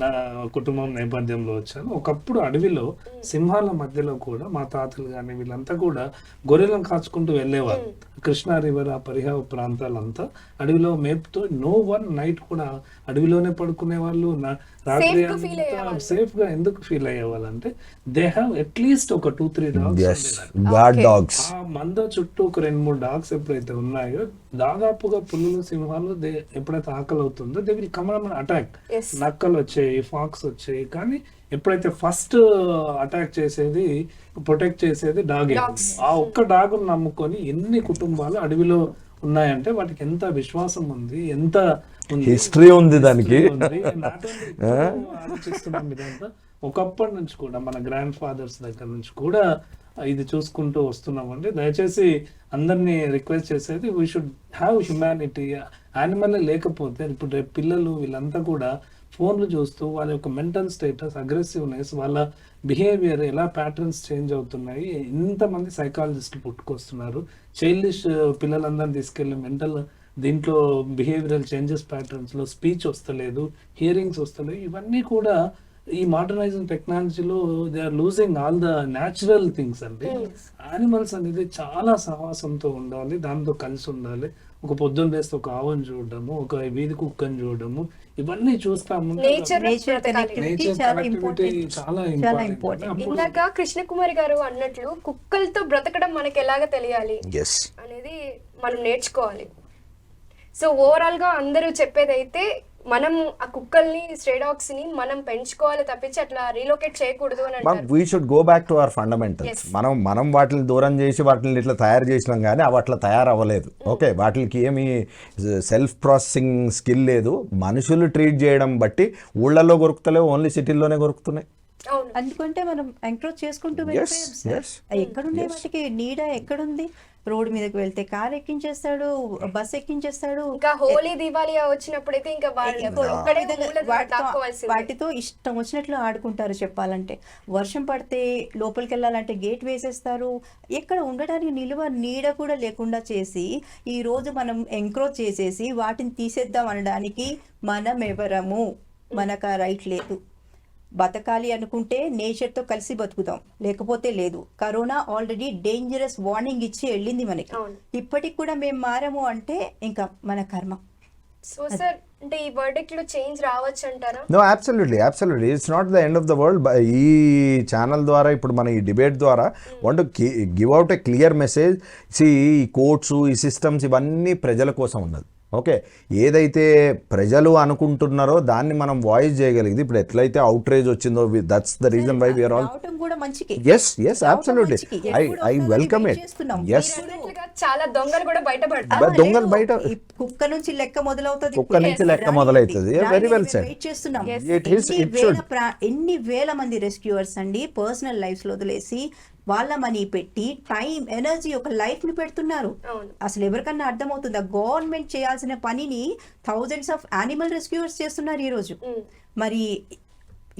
నా కుటుంబం నేపథ్యంలో వచ్చాను. ఒకప్పుడు అడవిలో సింహాల మధ్యలో కూడా మా తాతలు కానీ వీళ్ళంతా కూడా గొర్రెలను కాచుకుంటూ వెళ్ళేవారు. కృష్ణా రివర్ ఆ పరిహార ప్రాంతాలంతా అడవిలో మేపుతో నో వన్ నైట్ కూడా అడవిలోనే పడుకునే వాళ్ళు. రాత్రి సేఫ్ గా ఎందుకు ఫీల్ అయ్యేవాళ్ళు అంటే దే హ్యావ్ అట్లీస్ట్ ఒక 2-3 డాగ్స్. ఆ మంద చుట్టూ ఒక 2-3 డాగ్స్ ఎప్పుడైతే ఉన్నాయో దాదాపుగా పులులు సింహాలు ఎప్పుడైతే ఆకలి అవుతుందో they will come and attack. నక్కలు వచ్చాయి, ఫాక్స్ వచ్చాయి, కానీ ఎప్పుడైతే ఫస్ట్ అటాక్ చేసేది ప్రొటెక్ట్ చేసేది డాగ్. ఆ ఒక్క డాగును నమ్ముకొని ఎన్ని కుటుంబాలు అడవిలో ఉన్నాయంటే వాటికి ఎంత విశ్వాసం ఉంది, ఎంత హిస్టరీ ఉంది దానికి. ఆలోచిస్తున్నాం ఇదంతా ఒకప్పటి నుంచి కూడా మన గ్రాండ్ ఫాదర్స్ దగ్గర నుంచి కూడా ఇది చూసుకుంటూ వస్తున్నామండి. దయచేసి అందరినీ రిక్వెస్ట్ చేసేది we should have humanity. Animal లేకపోతే ఇప్పుడు రేపు పిల్లలు వీళ్ళంతా కూడా ఫోన్లు చూస్తూ వాళ్ళ యొక్క మెంటల్ స్టేటస్, అగ్రెసివ్నెస్, వాళ్ళ బిహేవియర్ ఎలా ప్యాటర్న్స్ చేంజ్ అవుతున్నాయి. ఎంతమంది సైకాలజిస్టులు పుట్టుకొస్తున్నారు. చైల్డిష్ పిల్లలందరినీ తీసుకెళ్ళి మెంటల్ దీంట్లో బిహేవియరల్ చేంజెస్ ప్యాటర్న్స్లో స్పీచ్ వస్తలేదు, హియరింగ్స్ వస్తలేదు. ఇవన్నీ కూడా ఈ మోడర్నైజింగ్ టెక్నాలజీలో they are losing all the natural things అండి. యానిమల్స్ అనేది చాలా సహవాసంతో ఉండాలి, దాంతో కలిసి ఉండాలి. ఒక పొద్దున్న లేస్తే ఒక ఆవును చూడడము, ఒక వీధి కుక్కని చూడడము, ఇవన్నీ చూస్తాము. నేచర్ చాలా ఇంపార్టెంట్. ఇందాక కృష్ణకుమారి గారు అన్నట్లు కుక్కలతో బ్రతకడం మనకి ఎలాగ తెలియాలి అనేది మనం నేర్చుకోవాలి. సో ఓవరాల్ గా అందరూ చెప్పేది అయితే మనం ఆ కుక్కల్ని, స్ట్రే డాగ్స్ ని మనం పెంచుకోవాలి తప్పించి అట్లా రీలొకేట్ చేయకూడదు అని అంటారు. We should go back to our fundamentals. మనం వాటిని దూరం చేసి వాటిని ఇట్లా తయారు చేసినాం, కానీ అవి అట్లా తయారవ్వలేదు. ఓకే, వాటికి ఏమి సెల్ఫ్ ప్రాసెసింగ్ స్కిల్ లేదు. మనుషులు ట్రీట్ చేయడం బట్టి ఊళ్ళల్లో కొరుకుతలేవు, ఓన్లీ సిటీల్లోనే కొరుకుతున్నాయి. అందుకంటే మనం ఎంకరేజ్ చేసుకుంటూ ఎక్కడుండే వాటికి నీడ ఎక్కడుంది? రోడ్డు మీదకి వెళ్తే కార్ ఎక్కించేస్తాడు, బస్ ఎక్కించేస్తాడు. ఇంకా హోలీ దివాళీ వచ్చినప్పుడైతే ఇంకా వాటితో ఇష్టం వచ్చినట్లు ఆడుకుంటారు. చెప్పాలంటే వర్షం పడితే లోపలికి వెళ్ళాలంటే గేట్ వేసేస్తారు. ఎక్కడ ఉండడానికి నిలువ నీడ కూడా లేకుండా చేసి ఈ రోజు మనం ఎంకరేజ్ చేసేసి వాటిని తీసేద్దాం అనడానికి మనం ఎవరము? మనకు ఆ రైట్ లేదు. బతకాలి అనుకుంటే నేచర్తో కలిసి బతుకుతాం, లేకపోతే లేదు. కరోనా ఆల్రెడీ డేంజరస్ వార్నింగ్ ఇచ్చి వెళ్ళింది మనకి. ఇప్పటికి కూడా మేము మారము అంటే ఇంకా మన కర్మ. సో సార్, అంటే ఈ వర్డిక్ట్ లో చేంజ్ రావచ్చు అంటారా? No, absolutely it's not the end of the world. ఈ ఛానల్ ద్వారా, ఇప్పుడు మన ఈ డిబేట్ ద్వారా want to give out a clear message. ఈ కోర్ట్స్, ఈ సిస్టమ్స్ ఇవన్నీ ప్రజల కోసం ఉన్నది. ఓకే, ఏదైతే ప్రజలు అనుకుంటున్నారో దాన్ని మనం వాయిస్ చేయగలిగింది. ఇప్పుడు ఎట్లయితే అవుట్రేజ్ వచ్చిందో, that's the reason why we are all yes absolutely I welcome it. yes, చాలా దొంగలు కూడా బయటపడతారు. దొంగలు బయట కుక్క నుంచి లెక్క మొదలవుతుంది. Very well said. ఎన్ని వేల మంది రెస్క్యూవర్స్ అండి పర్సనల్ లైఫ్ లో వదిలేసి వాళ్ళ మనీ పెట్టి టైం, ఎనర్జీ, ఒక లైఫ్ ని పెడుతున్నారు. అసలు ఎవరికన్నా అర్థమవుతుందా? గవర్నమెంట్ చేయాల్సిన పనిని థౌజండ్స్ ఆఫ్ యానిమల్ రెస్క్యూవర్స్ చేస్తున్నారు ఈ రోజు. మరి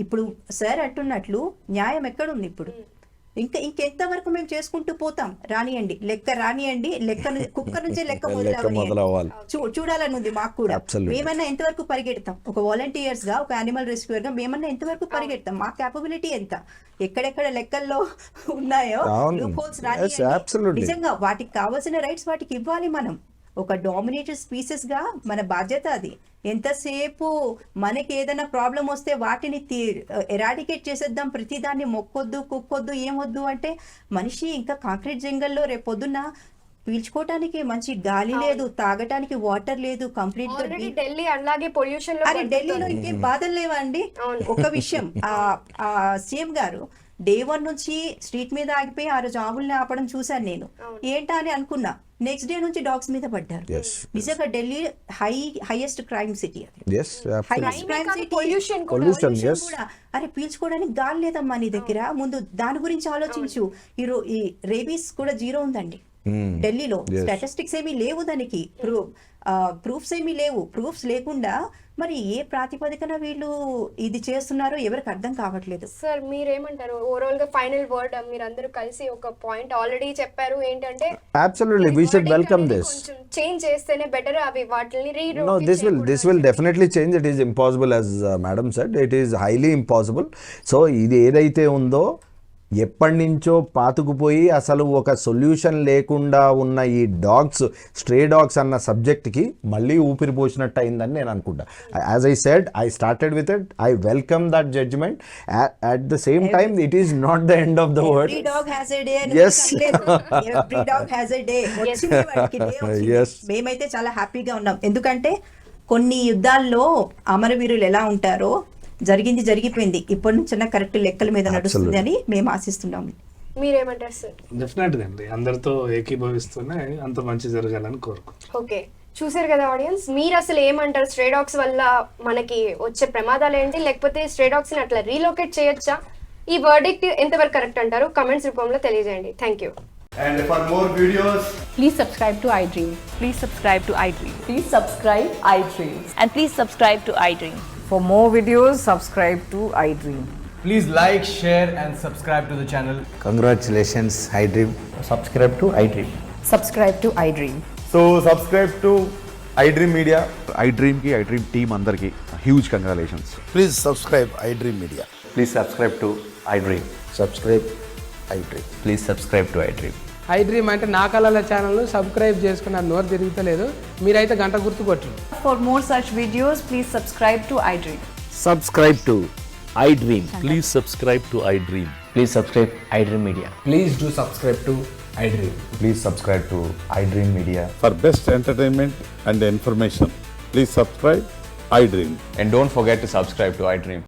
ఇప్పుడు సార్ అంటున్నట్లు న్యాయం ఎక్కడుంది ఇప్పుడు? ఇంకెంతవరకు మేము చేసుకుంటూ పోతాం? రానియండి, లెక్క కుక్క నుంచే లెక్క మొదలవ్వాలి. చూడాలని ఉంది మాకు కూడా. మేమన్నా ఎంతవరకు పరిగెడతాం? ఒక వాలంటీర్స్ గా, ఒక యానిమల్ రెస్క్యూర్ గా మేమన్నా ఎంతవరకు పరిగెడతాం? మా క్యాపబిలిటీ ఎంత? ఎక్కడెక్కడ లెక్కల్లో ఉన్నాయో నిజంగా వాటికి కావాల్సిన రైట్స్ వాటికి ఇవ్వాలి. మనం ఒక డామినేటెడ్ స్పీసెస్ గా మన బాధ్యత అది. ఎంతసేపు మనకి ఏదైనా ప్రాబ్లం వస్తే వాటిని ఎరాడికేట్ చేసేద్దాం, ప్రతిదాన్ని మొక్కొద్దు, కుక్కొద్దు, ఏమొద్దు అంటే మనిషి ఇంకా కాంక్రీట్ జంగల్లో రేపొద్దున పీల్చుకోవటానికి మంచి గాలి లేదు, తాగటానికి వాటర్ లేదు. కంప్లీట్ గా ఢిల్లీ అలాగే పొల్యూషన్. అరే ఢిల్లీలో ఇంకేం బాధలు లేవా అండి? ఒక విషయం, ఆ సీఎం గారు డే 1 నుంచి స్ట్రీట్ మీద ఆగిపోయి ఆ రోజు ఆవుల్ని ఆపడం చూశాను నేను. ఏంటా అని అనుకున్నా. నెక్స్ట్ డే నుంచి డాగ్స్ మీద పడ్డారు. Yes, నిజంగా ఢిల్లీ హైయెస్ట్ క్రైమ్ సిటీ అది. Yes, highest crime city. Pollution Pollution, yes. కూడా అరే పీల్చుకోవడానికి గాలి లేదమ్మా నీ దగ్గర, ముందు దాని గురించి ఆలోచించు. ఈ రేబీస్ కూడా 0 ఉందండి ఢిల్లీలో. స్టాటిస్టిక్స్ ఏమీ లేవు దానికి, ప్రూఫ్స్ ఏమీ లేవు. ప్రూఫ్స్ లేకుండా మరి ఏ ప్రాతిపదికన వీళ్ళు ఇది చేస్తున్నారో ఎవరికి అర్థం కావట్లేదు. సార్ మీరేమంటారు ఓవరాల్ గా ఫైనల్ వర్డ్ మీరందరూ కలిసి ఒక పాయింట్ ఆల్రెడీ చెప్పారు ఏంటంటే Absolutely, we should welcome this. కొంచెం చేంజ్ చేస్తేనే బెటర్, అవి వాటిని No, this will definitely change. It is impossible, as madam said. It is highly impossible. So ఇది ఏదైతే ఉందో ఎప్పటి నుంచో పాతుకుపోయి అసలు ఒక సొల్యూషన్ లేకుండా ఉన్న ఈ డాగ్స్, స్ట్రే డాగ్స్ అన్న సబ్జెక్ట్కి మళ్ళీ ఊపిరి పోసినట్టు అయిందని నేను అనుకుంటా. As I said, I started with it. I welcome that judgment. At the same time it is not the end of the word. Every dog has a day. Yes. Every dog has a day. వచ్చింది వాడికి day వచ్చింది. Yes. మేమైతే చాలా హ్యాపీగా ఉన్నాం. ఎందుకంటే కొన్ని యుద్ధాల్లో అమరవీరులు ఎలా ఉంటారో జరిగింది జరిగిపోయింది. ఇప్పటి నుంచి కరెక్ట్ లెక్కల మీద నడుస్తుంది అని మేము ఆశిస్తున్నాం. మీరేమంటారు సార్? డెఫినెట్ గా అండి, అందరితో ఏకీభవిస్తూనే అంత మంచి జరగాలని కోరుకుంటున్నాను. ఓకే, చూసారు కదా ఆడియన్స్, మీరు అసలు ఏమంటారు? స్ట్రే డాగ్స్ వల్ల మనకి వచ్చే ప్రమాదాలు ఏంటి, లేకపోతే స్ట్రే డాగ్స్ ని అట్లా రీలొకేట్ చేయొచ్చా? ఈ వర్డిక్ట్ ఎంతవరకు కరెక్ట్ అంటారు? కమెంట్స్ రూపంలో తెలియజేయండి. Thank you. And for more videos, Please subscribe to iDream. Please subscribe to iDream. Please subscribe iDream. And please subscribe to iDream. For more videos, subscribe to iDream. please like, share and subscribe to the channel. Congratulations, iDream. Subscribe to iDream. Subscribe to iDream. So subscribe to iDream Media. iDream ki iDream team andarki huge congratulations. Please subscribe iDream Media. Please subscribe to iDream. Subscribe iDream. Please subscribe to iDream. iDream అంటే నా కళల channel subscribe చేసుకున్న నోరు తిరుగుతలేదు, మీరైతే గంట గుర్తు కొట్టండి. For more such videos, please subscribe to iDream. Subscribe to iDream. Please subscribe to iDream. Please subscribe iDream Media. Please do subscribe to iDream. Please subscribe to iDream Media. For best entertainment and information, please subscribe iDream. And don't forget to subscribe to iDream.